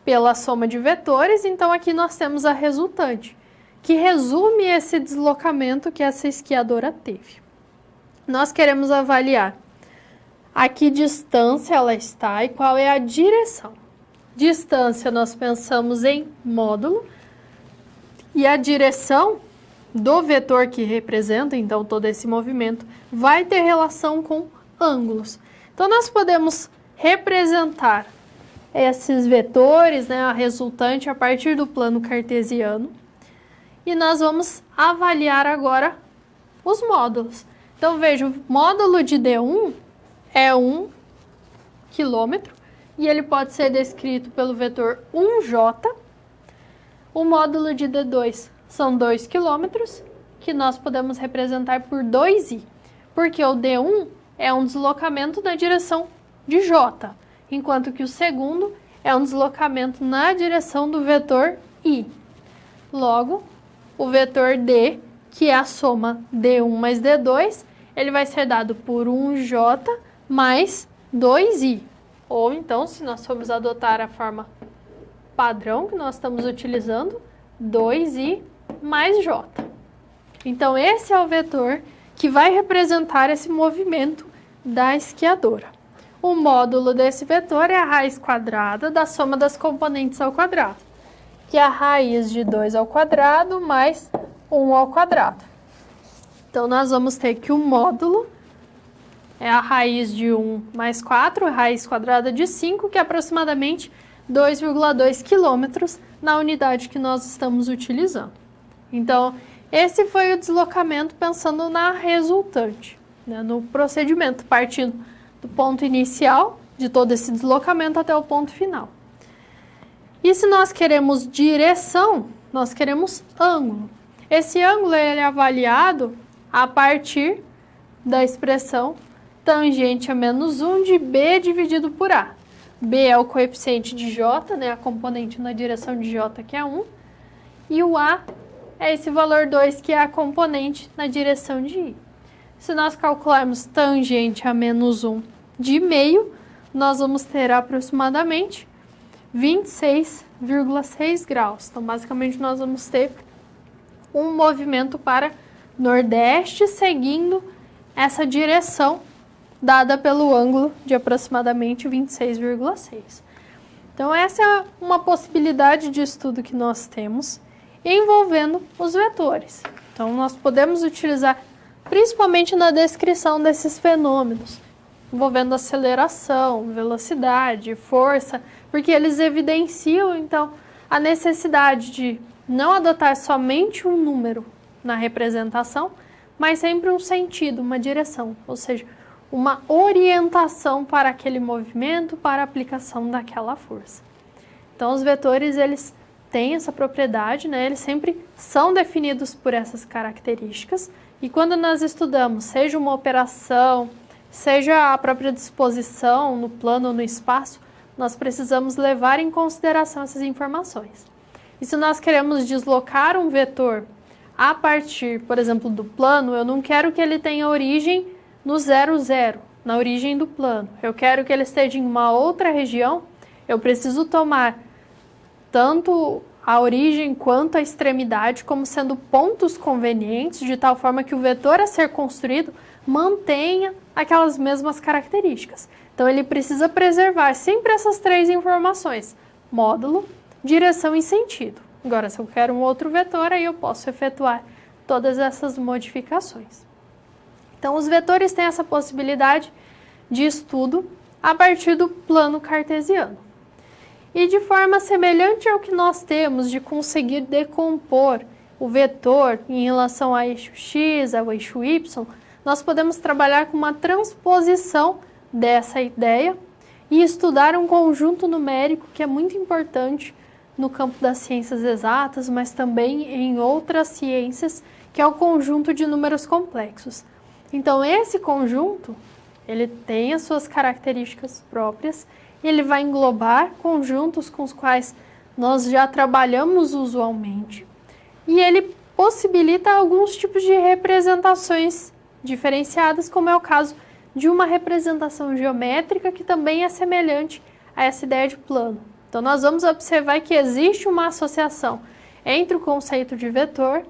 Pela soma de vetores, então aqui nós temos a resultante, que resume esse deslocamento que essa esquiadora teve. Nós queremos avaliar a que distância ela está e qual é a direção. Distância nós pensamos em módulo e a direção do vetor que representa, então, todo esse movimento, vai ter relação com ângulos. Então, nós podemos representar esses vetores, né, a resultante, a partir do plano cartesiano. E nós vamos avaliar agora os módulos. Então, veja, o módulo de D1 é 1 km e ele pode ser descrito pelo vetor 1j. O módulo de D2 são 2 km, que nós podemos representar por 2i, porque o D1 é um deslocamento na direção de j, enquanto que o segundo é um deslocamento na direção do vetor i. Logo, o vetor d, que é a soma d1 mais d2, ele vai ser dado por 1j mais 2i. Ou então, se nós formos adotar a forma padrão que nós estamos utilizando, 2i mais j. Então, esse é o vetor que vai representar esse movimento da esquiadora. O módulo desse vetor é a raiz quadrada da soma das componentes ao quadrado, que é a raiz de 2 ao quadrado mais 1 ao quadrado. Então, nós vamos ter que o módulo é a raiz de 1 mais 4, a raiz quadrada de 5, que é aproximadamente 2,2 quilômetros na unidade que nós estamos utilizando. Então, esse foi o deslocamento pensando na resultante, né, no procedimento, partindo do ponto inicial de todo esse deslocamento até o ponto final. E se nós queremos direção, nós queremos ângulo. Esse ângulo ele é avaliado a partir da expressão tangente a menos 1 de b dividido por a. B é o coeficiente de j, né, a componente na direção de j, que é 1, e o a é esse valor 2, que é a componente na direção de i. Se nós calcularmos tangente a menos 1 de meio, nós vamos ter aproximadamente 26,6 graus. Então, basicamente, nós vamos ter um movimento para nordeste seguindo essa direção dada pelo ângulo de aproximadamente 26,6. Então, essa é uma possibilidade de estudo que nós temos envolvendo os vetores. Então, nós podemos utilizar principalmente na descrição desses fenômenos, envolvendo aceleração, velocidade, força, porque eles evidenciam, então, a necessidade de não adotar somente um número na representação, mas sempre um sentido, uma direção, ou seja, uma orientação para aquele movimento, para a aplicação daquela força. Então, os vetores, eles têm essa propriedade, né? Eles sempre são definidos por essas características, e quando nós estudamos, seja uma operação, seja a própria disposição no plano ou no espaço, nós precisamos levar em consideração essas informações. E se nós queremos deslocar um vetor a partir, por exemplo, do plano, eu não quero que ele tenha origem no 0, 0, na origem do plano. Eu quero que ele esteja em uma outra região, eu preciso tomar tanto a origem quanto a extremidade como sendo pontos convenientes, de tal forma que o vetor a ser construído mantenha aquelas mesmas características. Então, ele precisa preservar sempre essas três informações: módulo, direção e sentido. Agora, se eu quero um outro vetor, aí eu posso efetuar todas essas modificações. Então, os vetores têm essa possibilidade de estudo a partir do plano cartesiano. E de forma semelhante ao que nós temos de conseguir decompor o vetor em relação ao eixo x, ao eixo y, nós podemos trabalhar com uma transposição dessa ideia e estudar um conjunto numérico que é muito importante no campo das ciências exatas, mas também em outras ciências, que é o conjunto de números complexos. Então, esse conjunto, ele tem as suas características próprias, e ele vai englobar conjuntos com os quais nós já trabalhamos usualmente, e ele possibilita alguns tipos de representações diferenciadas, como é o caso de uma representação geométrica que também é semelhante a essa ideia de plano. Então, nós vamos observar que existe uma associação entre o conceito de vetor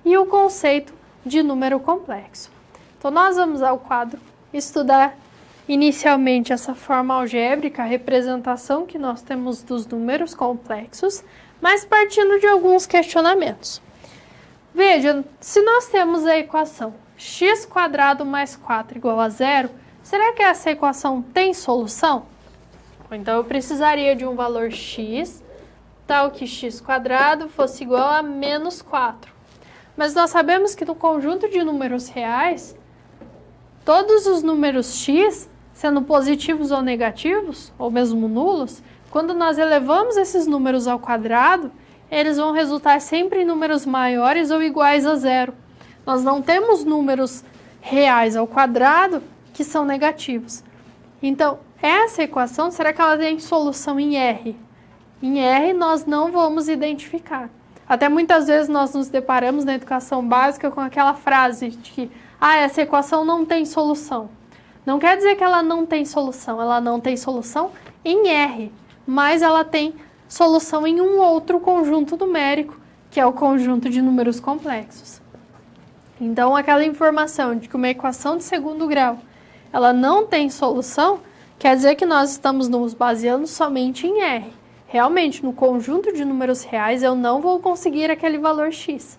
e o conceito de número complexo. Então, nós vamos ao quadro estudar inicialmente essa forma algébrica, a representação que nós temos dos números complexos, mas partindo de alguns questionamentos. Veja, se nós temos a equação x² mais 4 igual a 0, será que essa equação tem solução? Então, eu precisaria de um valor x, tal que x² fosse igual a menos 4. Mas nós sabemos que no conjunto de números reais, todos os números x, sendo positivos ou negativos, ou mesmo nulos, quando nós elevamos esses números ao quadrado, eles vão resultar sempre em números maiores ou iguais a 0. Nós não temos números reais ao quadrado que são negativos. Então, essa equação, será que ela tem solução em R? Em R, nós não vamos identificar. Até muitas vezes nós nos deparamos na educação básica com aquela frase de que essa equação não tem solução. Não quer dizer que ela não tem solução em R, mas ela tem solução em um outro conjunto numérico, que é o conjunto de números complexos. Então, aquela informação de que uma equação de segundo grau ela não tem solução, quer dizer que nós estamos nos baseando somente em R. Realmente, no conjunto de números reais, eu não vou conseguir aquele valor x.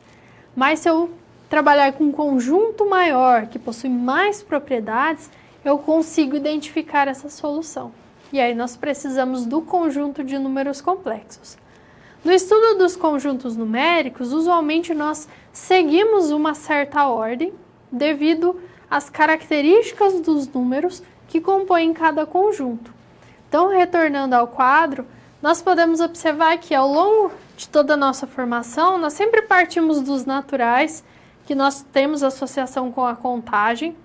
Mas se eu trabalhar com um conjunto maior, que possui mais propriedades, eu consigo identificar essa solução. E aí nós precisamos do conjunto de números complexos. No estudo dos conjuntos numéricos, usualmente nós seguimos uma certa ordem devido às características dos números que compõem cada conjunto. Então, retornando ao quadro, nós podemos observar que ao longo de toda a nossa formação, nós sempre partimos dos naturais, que nós temos associação com a contagem.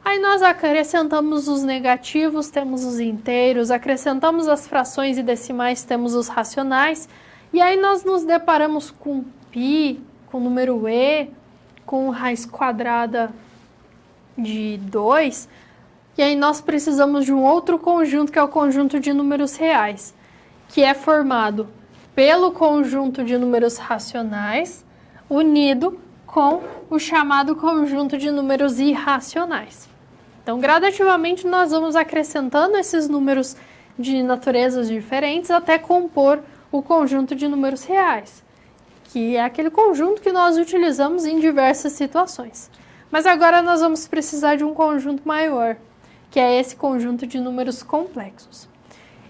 Aí nós acrescentamos os negativos, temos os inteiros, acrescentamos as frações e decimais, temos os racionais. E aí nós nos deparamos com π, com o número e, com raiz quadrada de 2. E aí nós precisamos de um outro conjunto, que é o conjunto de números reais, que é formado pelo conjunto de números racionais, unido com o chamado conjunto de números irracionais. Então, gradativamente, nós vamos acrescentando esses números de naturezas diferentes até compor o conjunto de números reais, que é aquele conjunto que nós utilizamos em diversas situações. Mas agora nós vamos precisar de um conjunto maior, que é esse conjunto de números complexos.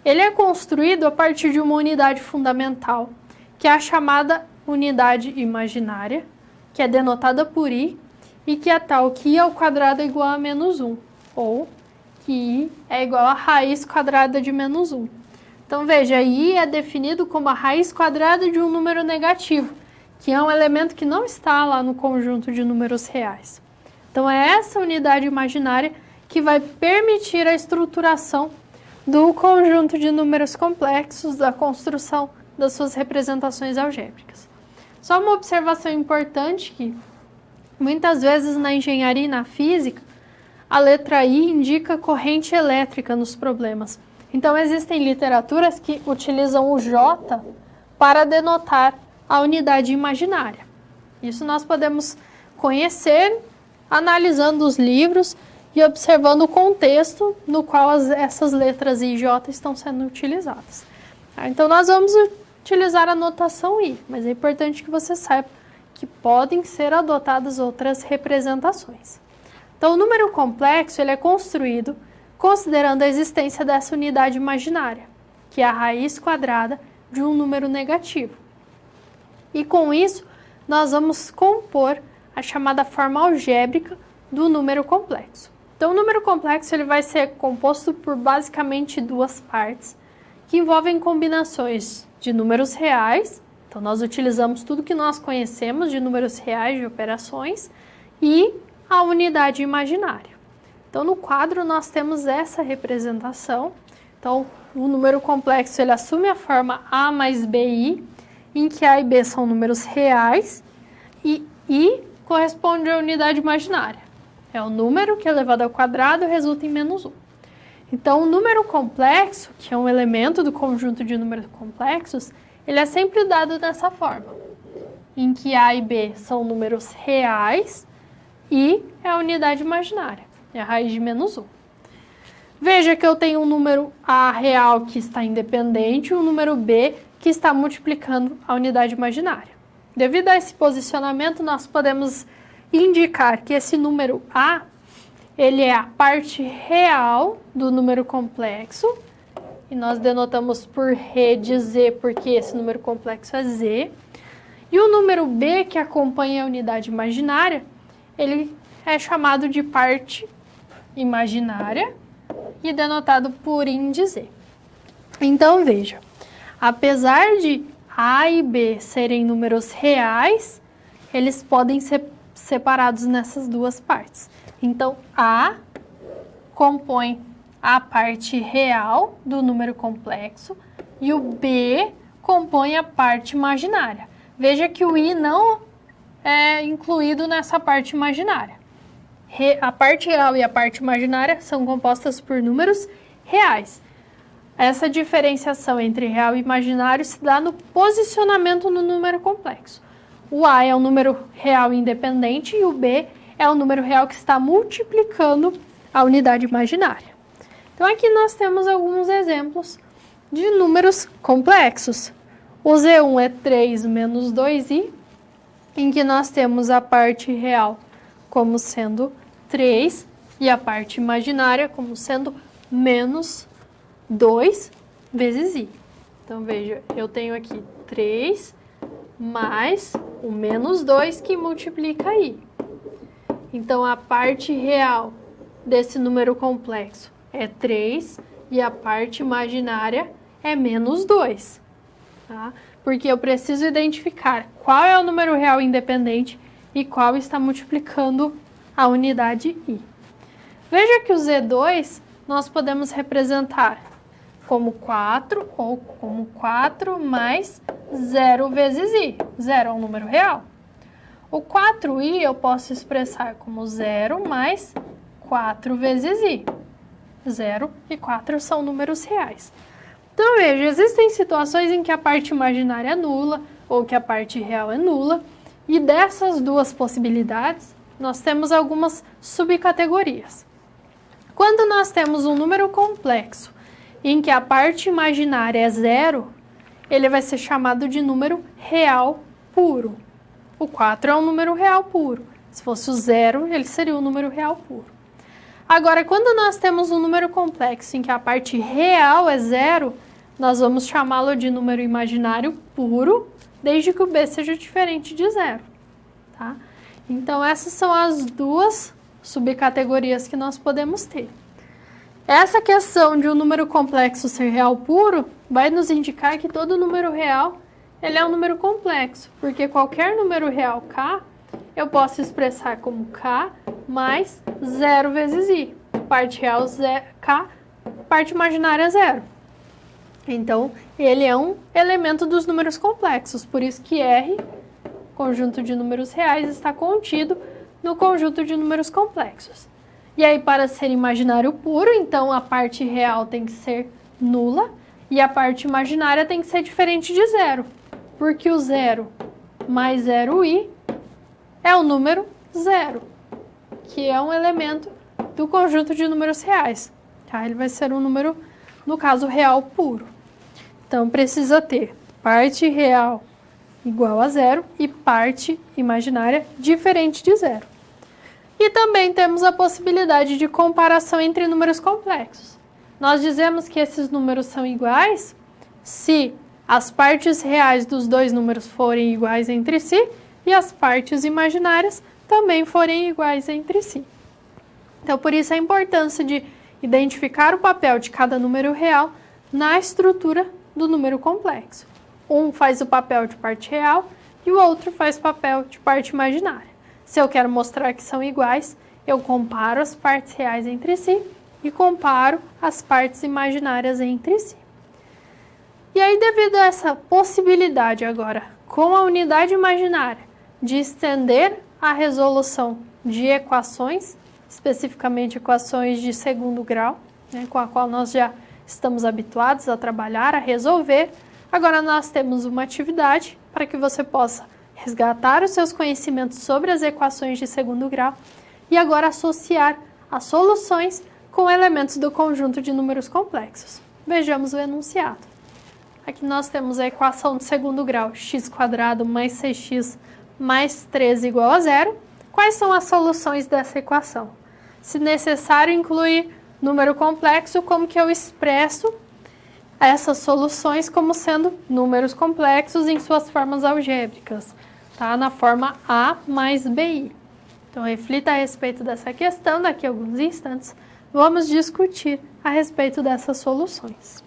Ele é construído a partir de uma unidade fundamental, que é a chamada unidade imaginária, que é denotada por i, e que é tal que i ao quadrado é igual a menos 1, ou que i é igual a raiz quadrada de menos 1. Então, veja, i é definido como a raiz quadrada de um número negativo, que é um elemento que não está lá no conjunto de números reais. Então, é essa unidade imaginária que vai permitir a estruturação do conjunto de números complexos, da construção das suas representações algébricas. Só uma observação importante que muitas vezes na engenharia e na física, a letra I indica corrente elétrica nos problemas. Então, existem literaturas que utilizam o J para denotar a unidade imaginária. Isso nós podemos conhecer analisando os livros e observando o contexto no qual essas letras I e J estão sendo utilizadas. Então, nós vamos utilizar a notação I, mas é importante que você saiba que podem ser adotadas outras representações. Então, o número complexo ele é construído considerando a existência dessa unidade imaginária, que é a raiz quadrada de um número negativo. E com isso, nós vamos compor a chamada forma algébrica do número complexo. Então, o número complexo ele vai ser composto por basicamente duas partes, que envolvem combinações de números reais. Então, nós utilizamos tudo que nós conhecemos de números reais de operações e a unidade imaginária. Então, no quadro, nós temos essa representação. Então, o número complexo ele assume a forma A mais BI, em que A e B são números reais e I corresponde à unidade imaginária. É o número que elevado ao quadrado resulta em menos 1. Então, o número complexo, que é um elemento do conjunto de números complexos, ele é sempre dado dessa forma, em que A e B são números reais e é a unidade imaginária, é a raiz de menos 1. Veja que eu tenho um número A real que está independente e um número B que está multiplicando a unidade imaginária. Devido a esse posicionamento, nós podemos indicar que esse número A ele é a parte real do número complexo, e nós denotamos por rede Z, porque esse número complexo é Z. E o número B, que acompanha a unidade imaginária, ele é chamado de parte imaginária e denotado por índice. Então, veja, apesar de A e B serem números reais, eles podem ser separados nessas duas partes. Então, A compõe a parte real do número complexo e o B compõe a parte imaginária. Veja que o I não é incluído nessa parte imaginária. A parte real e a parte imaginária são compostas por números reais. Essa diferenciação entre real e imaginário se dá no posicionamento no número complexo. O A é um número real independente e o B é um número real que está multiplicando a unidade imaginária. Então, aqui nós temos alguns exemplos de números complexos. O Z1 é 3 menos 2i, em que nós temos a parte real como sendo 3 e a parte imaginária como sendo menos 2 vezes i. Então, veja, eu tenho aqui 3 mais o menos 2 que multiplica i. Então, a parte real desse número complexo é 3 e a parte imaginária é menos 2. Tá? Porque eu preciso identificar qual é o número real independente e qual está multiplicando a unidade i. Veja que o Z2 nós podemos representar como 4 ou como 4 mais 0 vezes i. 0 é um número real. O 4i eu posso expressar como 0 mais 4 vezes i. 0 e 4 são números reais. Então, veja, existem situações em que a parte imaginária é nula ou que a parte real é nula, e dessas duas possibilidades, nós temos algumas subcategorias. Quando nós temos um número complexo em que a parte imaginária é 0, ele vai ser chamado de número real puro. O 4 é um número real puro. Se fosse o 0, ele seria um número real puro. Agora, quando nós temos um número complexo em que a parte real é 0, nós vamos chamá-lo de número imaginário puro, desde que o B seja diferente de 0. Tá? Então, essas são as duas subcategorias que nós podemos ter. Essa questão de um número complexo ser real puro vai nos indicar que todo número real ele é um número complexo, porque qualquer número real k eu posso expressar como k mais 0 vezes i. Parte real k, parte imaginária 0. Então, ele é um elemento dos números complexos, por isso que R, conjunto de números reais, está contido no conjunto de números complexos. E aí, para ser imaginário puro, então a parte real tem que ser nula e a parte imaginária tem que ser diferente de 0, porque o 0 mais 0i é o número 0, que é um elemento do conjunto de números reais. Tá? Ele vai ser um número, no caso, real puro. Então, precisa ter parte real igual a 0 e parte imaginária diferente de 0. E também temos a possibilidade de comparação entre números complexos. Nós dizemos que esses números são iguais se as partes reais dos dois números forem iguais entre si e as partes imaginárias também forem iguais entre si. Então, por isso a importância de identificar o papel de cada número real na estrutura do número complexo. Um faz o papel de parte real e o outro faz o papel de parte imaginária. Se eu quero mostrar que são iguais, eu comparo as partes reais entre si e comparo as partes imaginárias entre si. E aí, devido a essa possibilidade agora, com a unidade imaginária, de estender a resolução de equações, especificamente equações de segundo grau, né, com a qual nós já estamos habituados a trabalhar, a resolver, agora nós temos uma atividade para que você possa resgatar os seus conhecimentos sobre as equações de segundo grau e agora associar as soluções com elementos do conjunto de números complexos. Vejamos o enunciado. Aqui nós temos a equação de segundo grau, x² mais 6x mais 13 igual a 0. Quais são as soluções dessa equação? Se necessário incluir número complexo, como que eu expresso essas soluções como sendo números complexos em suas formas algébricas, tá? Na forma A mais BI. Então, reflita a respeito dessa questão, daqui a alguns instantes vamos discutir a respeito dessas soluções.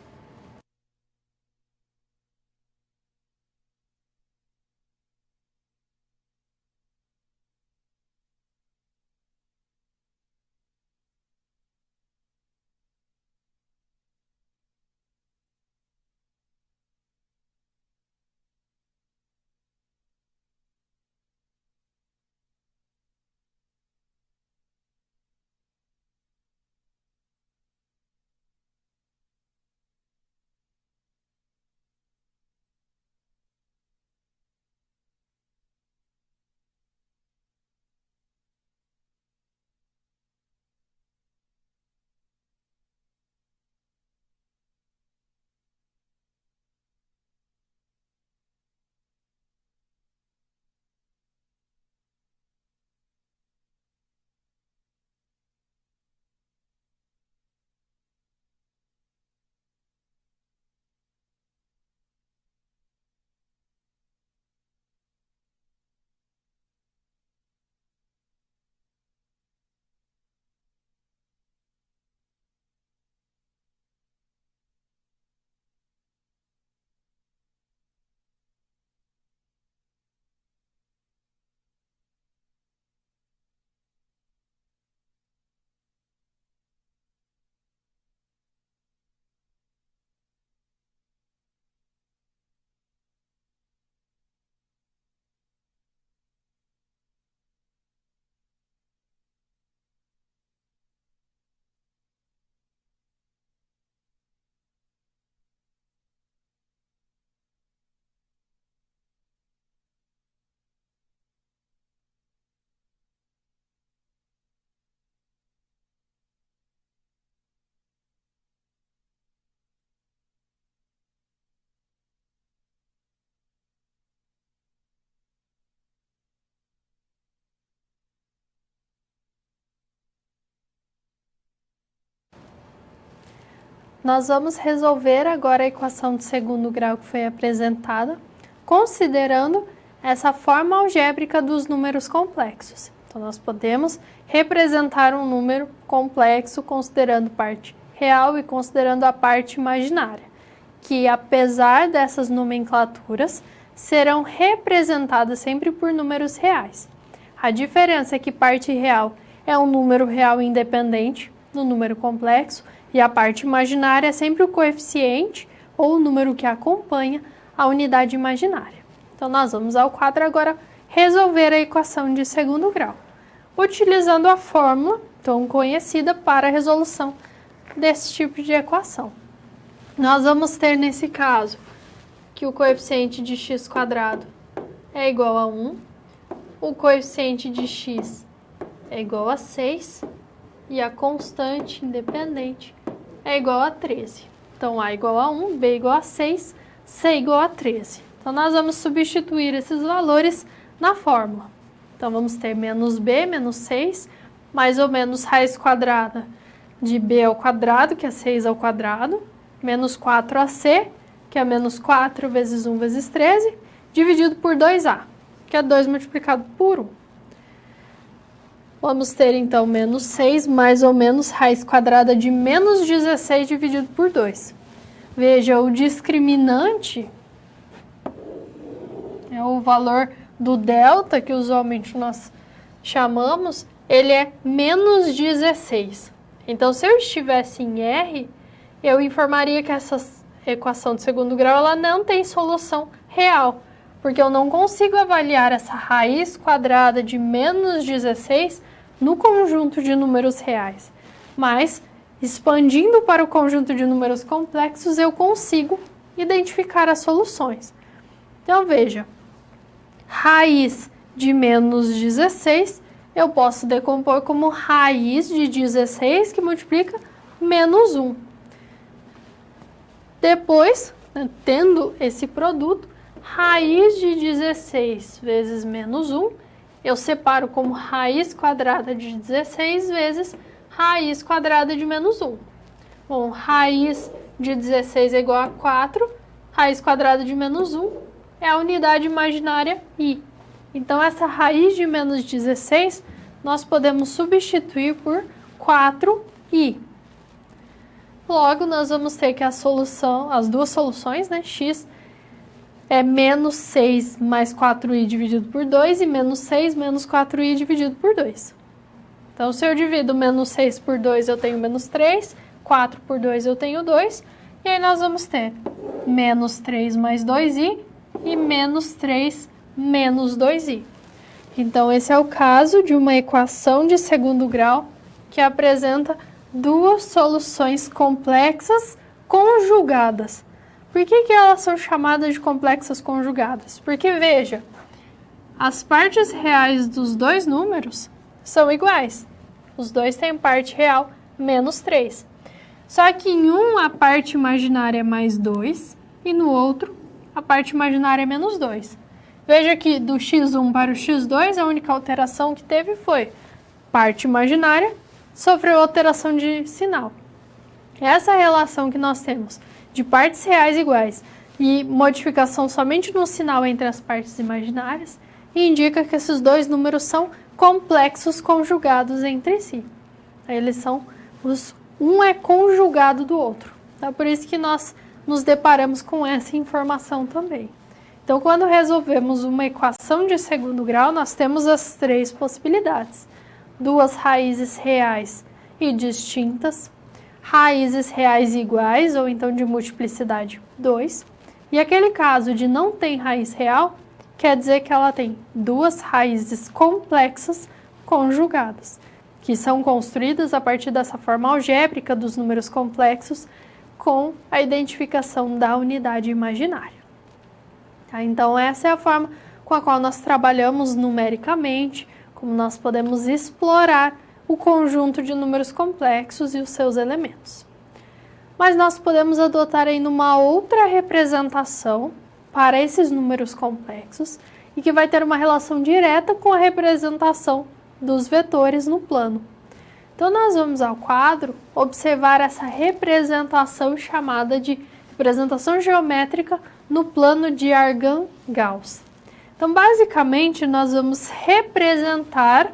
Nós vamos resolver agora a equação de segundo grau que foi apresentada, considerando essa forma algébrica dos números complexos. Então, nós podemos representar um número complexo considerando parte real e considerando a parte imaginária, que apesar dessas nomenclaturas, serão representadas sempre por números reais. A diferença é que parte real é um número real independente do número complexo e a parte imaginária é sempre o coeficiente ou o número que acompanha a unidade imaginária. Então, nós vamos ao quadro agora resolver a equação de segundo grau, utilizando a fórmula tão conhecida para a resolução desse tipo de equação. Nós vamos ter nesse caso que o coeficiente de x² é igual a 1, o coeficiente de x é igual a 6 e a constante independente é igual a 13. Então, A igual a 1, B igual a 6, C igual a 13. Então, nós vamos substituir esses valores na fórmula. Então, vamos ter menos B, menos 6, mais ou menos raiz quadrada de B ao quadrado, que é 6 ao quadrado, menos 4AC, que é menos 4 vezes 1 vezes 13, dividido por 2A, que é 2 multiplicado por 1. Vamos ter, então, menos 6, mais ou menos raiz quadrada de menos 16 dividido por 2. Veja, o discriminante é o valor do delta, que usualmente nós chamamos, ele é menos 16. Então, se eu estivesse em R, eu informaria que essa equação de segundo grau ela não tem solução real, porque eu não consigo avaliar essa raiz quadrada de menos 16 no conjunto de números reais. Mas, expandindo para o conjunto de números complexos, eu consigo identificar as soluções. Então, veja, raiz de menos 16, eu posso decompor como raiz de 16 que multiplica menos 1. Depois, tendo esse produto, raiz de 16 vezes menos 1, eu separo como raiz quadrada de 16 vezes raiz quadrada de menos 1. Bom, raiz de 16 é igual a 4, raiz quadrada de menos 1 é a unidade imaginária i. Então, essa raiz de menos 16, nós podemos substituir por 4i. Logo, nós vamos ter que as duas soluções, né? X é menos 6 mais 4i dividido por 2 e menos 6 menos 4i dividido por 2. Então, se eu divido menos 6 por 2, eu tenho menos 3, 4 por 2 eu tenho 2, e aí nós vamos ter menos 3 mais 2i e menos 3 menos 2i. Então, esse é o caso de uma equação de segundo grau que apresenta duas soluções complexas conjugadas. Por que elas são chamadas de complexas conjugadas? Porque, veja, as partes reais dos dois números são iguais. Os dois têm parte real menos 3. Só que em um a parte imaginária é mais 2 e no outro a parte imaginária é menos 2. Veja que do x1 para o x2 a única alteração que teve foi parte imaginária sofreu alteração de sinal. Essa relação que nós temos de partes reais iguais e modificação somente no sinal entre as partes imaginárias indica que esses dois números são complexos conjugados entre si. Eles são um é conjugado do outro. Então, por isso que nós nos deparamos com essa informação também. Então, quando resolvemos uma equação de segundo grau, nós temos as três possibilidades. Duas raízes reais e distintas, raízes reais iguais, ou então de multiplicidade 2. E aquele caso de não tem raiz real, quer dizer que ela tem duas raízes complexas conjugadas, que são construídas a partir dessa forma algébrica dos números complexos com a identificação da unidade imaginária. Tá? Então, essa é a forma com a qual nós trabalhamos numericamente, como nós podemos explorar o conjunto de números complexos e os seus elementos. Mas nós podemos adotar ainda uma outra representação para esses números complexos e que vai ter uma relação direta com a representação dos vetores no plano. Então, nós vamos ao quadro observar essa representação chamada de representação geométrica no plano de Argand-Gauss. Então, basicamente, nós vamos representar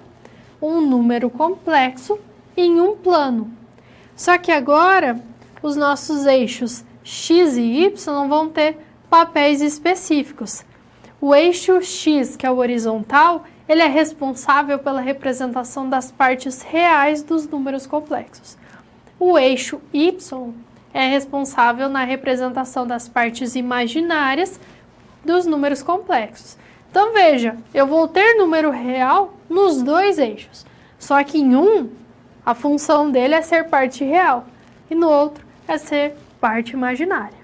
um número complexo em um plano. Só que agora, os nossos eixos x e y vão ter papéis específicos. O eixo x, que é o horizontal, ele é responsável pela representação das partes reais dos números complexos. O eixo y é responsável na representação das partes imaginárias dos números complexos. Então, veja, eu vou ter número real nos dois eixos, só que em um, a função dele é ser parte real, e no outro é ser parte imaginária.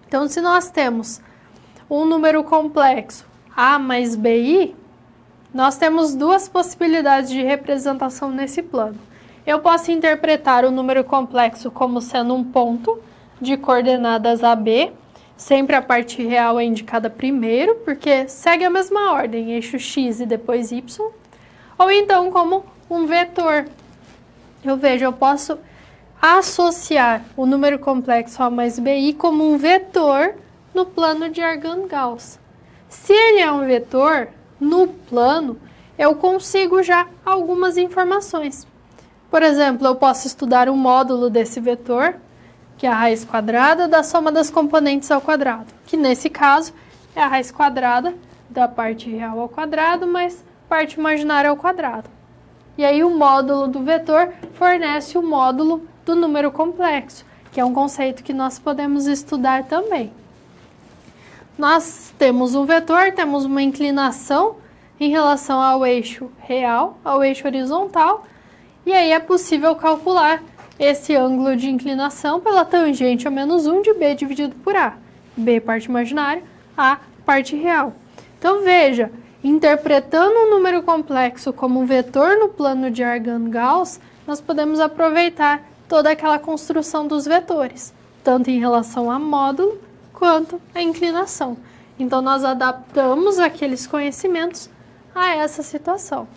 Então, se nós temos um número complexo a mais bi, nós temos duas possibilidades de representação nesse plano. Eu posso interpretar o número complexo como sendo um ponto de coordenadas AB, sempre a parte real é indicada primeiro, porque segue a mesma ordem, eixo x e depois y, ou então como um vetor. Eu posso associar o número complexo a mais bi como um vetor no plano de Argand-Gauss. Se ele é um vetor, no plano, eu consigo já algumas informações. Por exemplo, eu posso estudar o módulo desse vetor, que é a raiz quadrada da soma das componentes ao quadrado, que nesse caso é a raiz quadrada da parte real ao quadrado, mais parte imaginária ao quadrado. E aí o módulo do vetor fornece o módulo do número complexo, que é um conceito que nós podemos estudar também. Nós temos um vetor, temos uma inclinação em relação ao eixo real, ao eixo horizontal, e aí é possível calcular esse ângulo de inclinação pela tangente a menos 1 de b dividido por a. B parte imaginária, a parte real. Então veja, interpretando um número complexo como um vetor no plano de Argand-Gauss, nós podemos aproveitar toda aquela construção dos vetores, tanto em relação a módulo quanto a inclinação. Então, nós adaptamos aqueles conhecimentos a essa situação.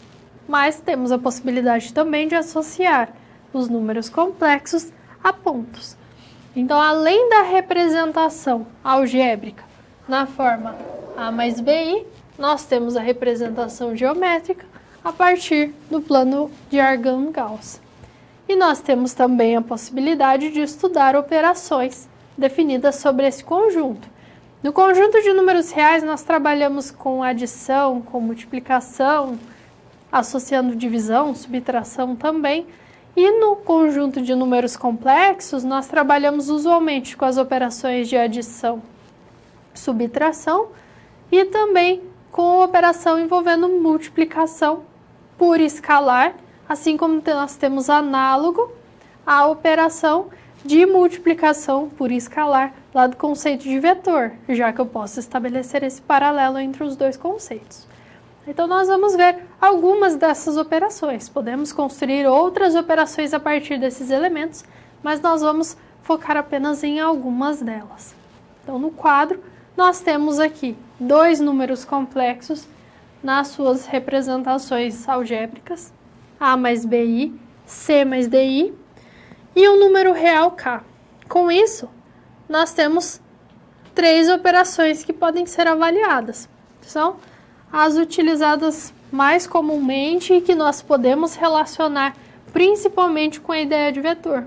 Mas temos a possibilidade também de associar os números complexos a pontos. Então, além da representação algébrica na forma A mais BI, nós temos a representação geométrica a partir do plano de Argand-Gauss. E nós temos também a possibilidade de estudar operações definidas sobre esse conjunto. No conjunto de números reais, nós trabalhamos com adição, com multiplicação, associando divisão, subtração também. E no conjunto de números complexos, nós trabalhamos usualmente com as operações de adição, subtração e também com a operação envolvendo multiplicação por escalar, assim como nós temos análogo à operação de multiplicação por escalar lá do conceito de vetor, já que eu posso estabelecer esse paralelo entre os dois conceitos. Então, nós vamos ver algumas dessas operações. Podemos construir outras operações a partir desses elementos, mas nós vamos focar apenas em algumas delas. Então, no quadro, nós temos aqui dois números complexos nas suas representações algébricas, A mais BI, C mais DI, e um número real K. Com isso, nós temos três operações que podem ser avaliadas. São as utilizadas mais comumente e que nós podemos relacionar principalmente com a ideia de vetor,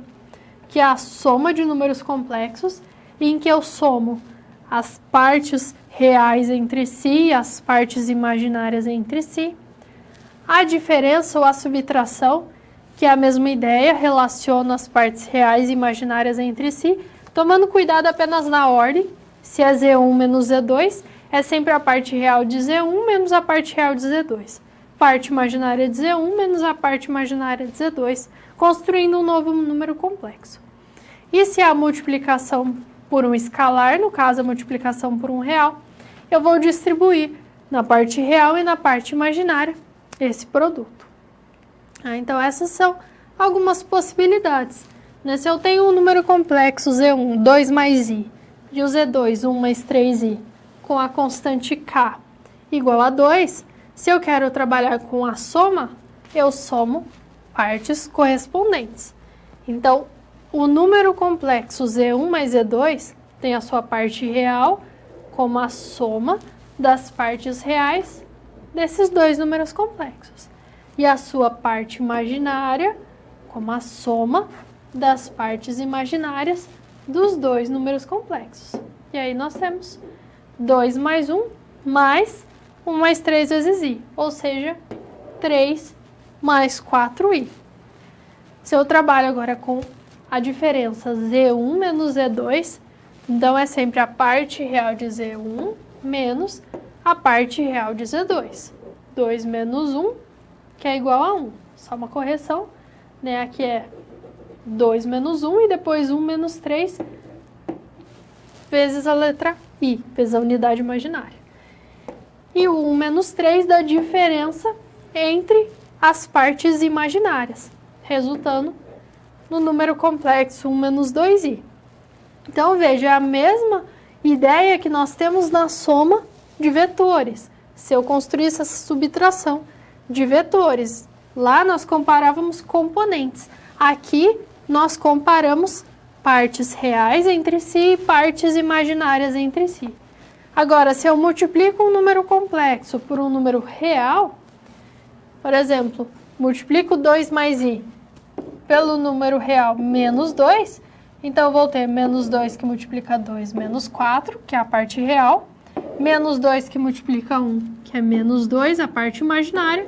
que é a soma de números complexos, em que eu somo as partes reais entre si e as partes imaginárias entre si. A diferença ou a subtração, que é a mesma ideia, relaciona as partes reais e imaginárias entre si, tomando cuidado apenas na ordem. Se é Z1 menos Z2, é sempre a parte real de Z1 menos a parte real de Z2. Parte imaginária de Z1 menos a parte imaginária de Z2, construindo um novo número complexo. E se é a multiplicação por um escalar, no caso a multiplicação por um real, eu vou distribuir na parte real e na parte imaginária esse produto. Então, essas são algumas possibilidades. Se eu tenho um número complexo Z1, 2 mais I, e o Z2, 1 mais 3I, com a constante K igual a 2, se eu quero trabalhar com a soma, eu somo partes correspondentes. Então, o número complexo Z1 mais Z2 tem a sua parte real como a soma das partes reais desses dois números complexos. E a sua parte imaginária como a soma das partes imaginárias dos dois números complexos. E aí nós temos 2 mais 1 mais 1 mais 3 vezes i, ou seja, 3 mais 4i. Se eu trabalho agora com a diferença Z1 menos Z2, então é sempre a parte real de Z1 menos a parte real de Z2. 2 menos 1, que é igual a 1. Só uma correção, né? Aqui é 2 menos 1 e depois 1 menos 3 vezes a letra i, vezes a unidade imaginária. E o 1 menos 3 dá diferença entre as partes imaginárias, resultando no número complexo 1 menos 2i. Então, veja, é a mesma ideia que nós temos na soma de vetores. Se eu construísse essa subtração de vetores, lá nós comparávamos componentes. Aqui, nós comparamos partes reais entre si e partes imaginárias entre si. Agora, se eu multiplico um número complexo por um número real, por exemplo, multiplico 2 mais i pelo número real menos 2, então eu vou ter menos 2 que multiplica 2 menos 4, que é a parte real, menos 2 que multiplica 1, que é menos 2, a parte imaginária,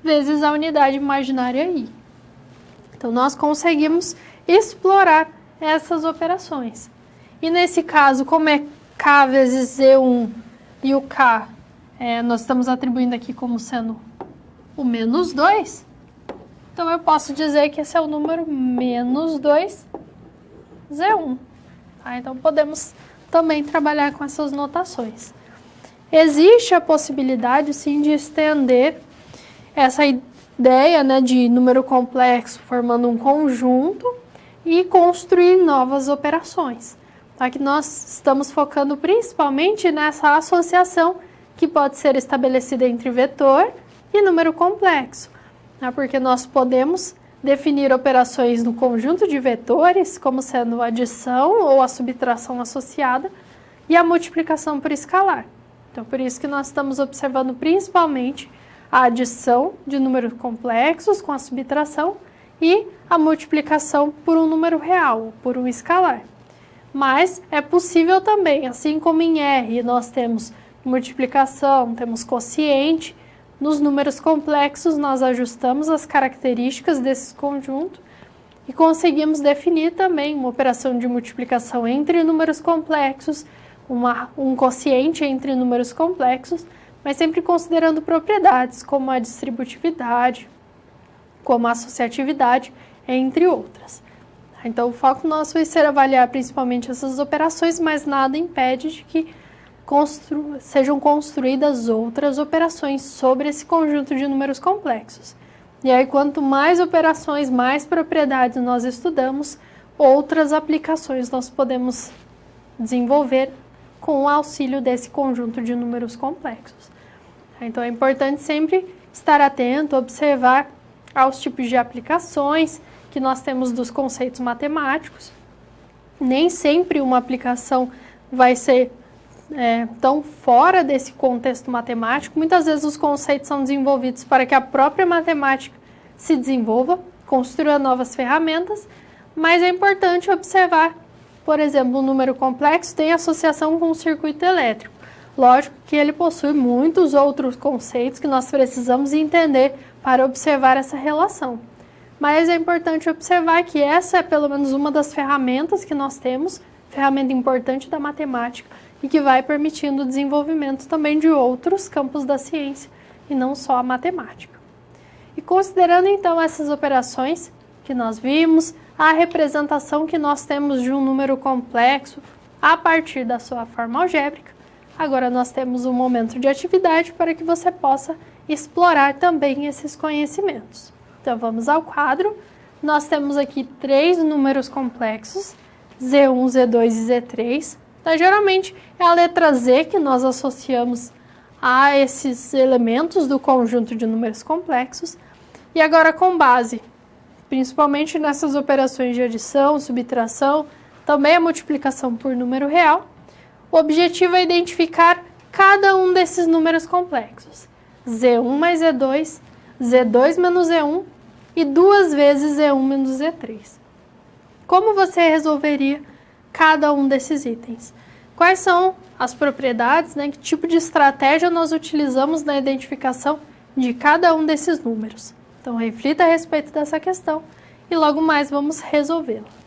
vezes a unidade imaginária i. Então, nós conseguimos explorar essas operações. E nesse caso, como é k vezes z1 e o k, nós estamos atribuindo aqui como sendo o menos 2, então eu posso dizer que esse é o número menos 2z1. Tá? Então, podemos também trabalhar com essas notações. Existe a possibilidade, sim, de estender essa ideia, né, de número complexo formando um conjunto e construir novas operações. Aqui nós estamos focando principalmente nessa associação que pode ser estabelecida entre vetor e número complexo, né, porque nós podemos definir operações no conjunto de vetores, como sendo a adição ou a subtração associada, e a multiplicação por escalar. Então, por isso que nós estamos observando principalmente a adição de números complexos com a subtração e a multiplicação por um número real, por um escalar. Mas é possível também, assim como em R nós temos multiplicação, temos quociente, nos números complexos nós ajustamos as características desse conjunto e conseguimos definir também uma operação de multiplicação entre números complexos, um quociente entre números complexos, mas sempre considerando propriedades como a distributividade, como a associatividade, entre outras. Então, o foco nosso vai ser avaliar principalmente essas operações, mas nada impede de que sejam construídas outras operações sobre esse conjunto de números complexos. E aí, quanto mais operações, mais propriedades nós estudamos, outras aplicações nós podemos desenvolver com o auxílio desse conjunto de números complexos. Então, é importante sempre estar atento, observar aos tipos de aplicações que nós temos dos conceitos matemáticos. Nem sempre uma aplicação vai ser tão fora desse contexto matemático. Muitas vezes os conceitos são desenvolvidos para que a própria matemática se desenvolva, construa novas ferramentas, mas é importante observar, por exemplo, um número complexo tem associação com um circuito elétrico. Lógico que ele possui muitos outros conceitos que nós precisamos entender para observar essa relação. Mas é importante observar que essa é pelo menos uma das ferramentas que nós temos, ferramenta importante da matemática, e que vai permitindo o desenvolvimento também de outros campos da ciência, e não só a matemática. E considerando então essas operações que nós vimos, a representação que nós temos de um número complexo a partir da sua forma algébrica, agora nós temos um momento de atividade para que você possa explorar também esses conhecimentos. Então, vamos ao quadro. Nós temos aqui 3 números complexos, Z1, Z2 e Z3. Então, geralmente, é a letra Z que nós associamos a esses elementos do conjunto de números complexos. E agora com base, principalmente nessas operações de adição, subtração, também a multiplicação por número real, o objetivo é identificar cada um desses números complexos. Z1 mais Z2, Z2 menos Z1 e 2 vezes Z1 menos Z3. Como você resolveria cada um desses itens? Quais são as propriedades, né? Que tipo de estratégia nós utilizamos na identificação de cada um desses números? Então, reflita a respeito dessa questão e logo mais vamos resolvê-la.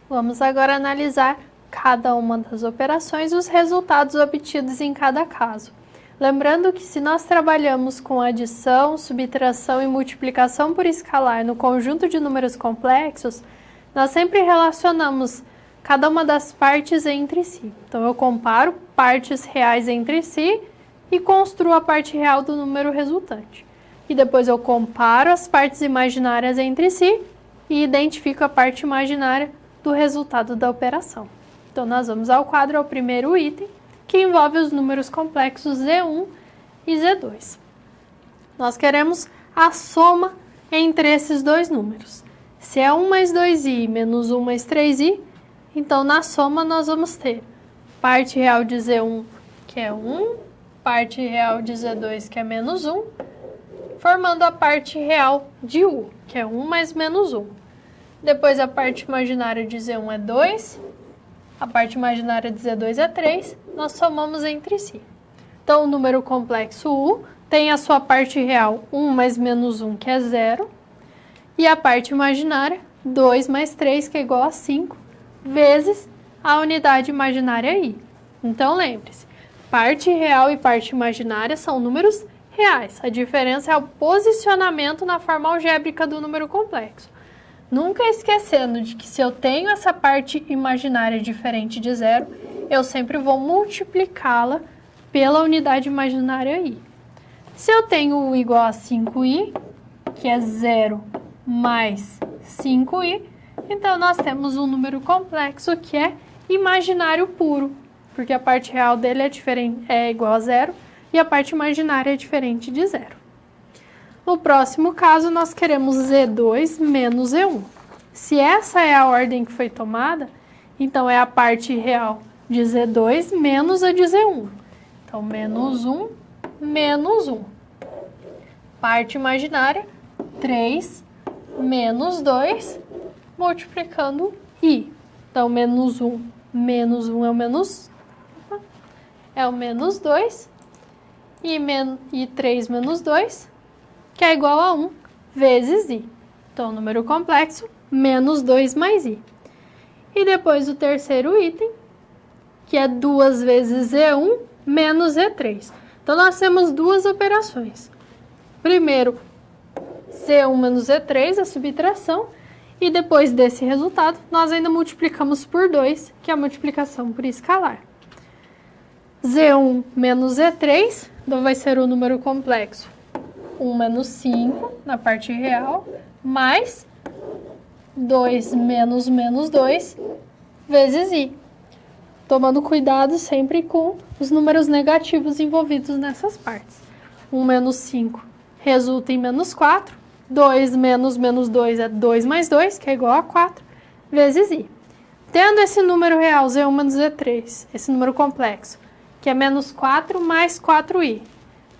Vamos agora analisar cada uma das operações e os resultados obtidos em cada caso. Lembrando que se nós trabalhamos com adição, subtração e multiplicação por escalar no conjunto de números complexos, nós sempre relacionamos cada uma das partes entre si. Então, eu comparo partes reais entre si e construo a parte real do número resultante. E depois eu comparo as partes imaginárias entre si e identifico a parte imaginária do resultado da operação. Então, nós vamos ao quadro, ao primeiro item, que envolve os números complexos Z1 e Z2. Nós queremos a soma entre esses dois números. Se é 1 mais 2i menos 1 mais 3i, então na soma nós vamos ter parte real de Z1, que é 1, parte real de Z2, que é menos 1, formando a parte real de U, que é 1 mais menos 1. Depois a parte imaginária de Z1 é 2, a parte imaginária de Z2 é 3, nós somamos entre si. Então, o número complexo U tem a sua parte real 1 mais menos 1, que é 0, e a parte imaginária 2 mais 3, que é igual a 5, vezes a unidade imaginária I. Então, lembre-se, parte real e parte imaginária são números reais. A diferença é o posicionamento na forma algébrica do número complexo. Nunca esquecendo de que se eu tenho essa parte imaginária diferente de 0, eu sempre vou multiplicá-la pela unidade imaginária I. Se eu tenho U igual a 5i, que é 0 mais 5i, então nós temos um número complexo que é imaginário puro, porque a parte real dele é igual a 0 e a parte imaginária é diferente de 0. No próximo caso, nós queremos Z2 menos Z1. Se essa é a ordem que foi tomada, então é a parte real de Z2 menos a de Z1. Então, menos 1, menos 1. Parte imaginária, 3 menos 2, multiplicando I. Então, menos 1 é o menos 2, e 3 menos 2, que é igual a 1 vezes I. Então, número complexo, menos 2 mais I. E depois o terceiro item, que é 2 vezes Z1 menos Z3. Então, nós temos duas operações. Primeiro, Z1 menos Z3, a subtração, e depois desse resultado, nós ainda multiplicamos por 2, que é a multiplicação por escalar. Z1 menos Z3, então vai ser o número complexo 1 menos 5 na parte real, mais 2 menos menos 2 vezes I. Tomando cuidado sempre com os números negativos envolvidos nessas partes. 1 menos 5 resulta em menos 4. 2 menos menos 2 é 2 mais 2, que é igual a 4, vezes I. Tendo esse número real, Z1 menos Z3, esse número complexo, que é menos 4 mais 4i,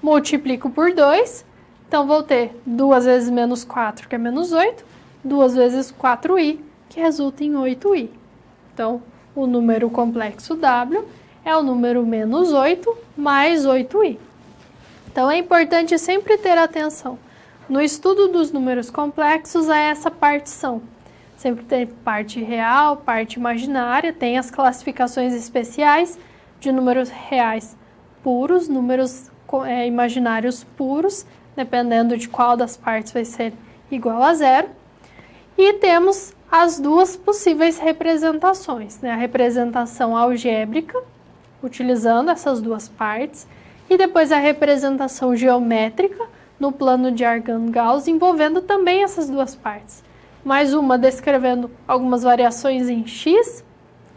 multiplico por 2, então vou ter 2 vezes menos 4, que é menos 8, 2 vezes 4i, que resulta em 8i. Então, o número complexo W é o número menos 8 mais 8i. Então, é importante sempre ter atenção no estudo dos números complexos a essa partição. Sempre tem parte real, parte imaginária, tem as classificações especiais de números reais puros, números imaginários puros, dependendo de qual das partes vai ser igual a zero. E temos as duas possíveis representações, né? A representação algébrica, utilizando essas duas partes, e depois a representação geométrica, no plano de Argand-Gauss, envolvendo também essas duas partes. Mais uma descrevendo algumas variações em x,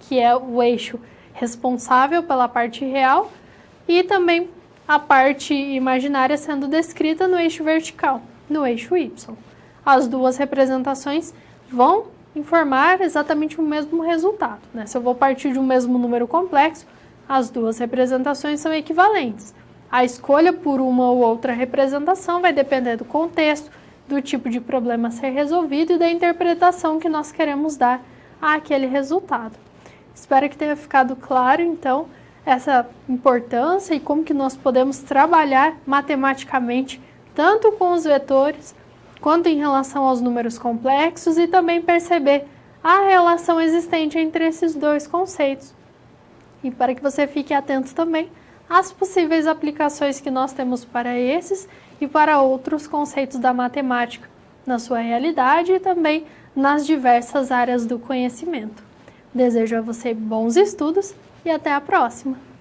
que é o eixo responsável pela parte real, e também a parte imaginária sendo descrita no eixo vertical, no eixo y. As duas representações vão informar exatamente o mesmo resultado, né? Se eu vou partir de um mesmo número complexo, as duas representações são equivalentes. A escolha por uma ou outra representação vai depender do contexto, do tipo de problema a ser resolvido e da interpretação que nós queremos dar àquele resultado. Espero que tenha ficado claro, então, essa importância e como que nós podemos trabalhar matematicamente, tanto com os vetores, quanto em relação aos números complexos, e também perceber a relação existente entre esses dois conceitos. E para que você fique atento também às possíveis aplicações que nós temos para esses e para outros conceitos da matemática, na sua realidade e também nas diversas áreas do conhecimento. Desejo a você bons estudos e até a próxima!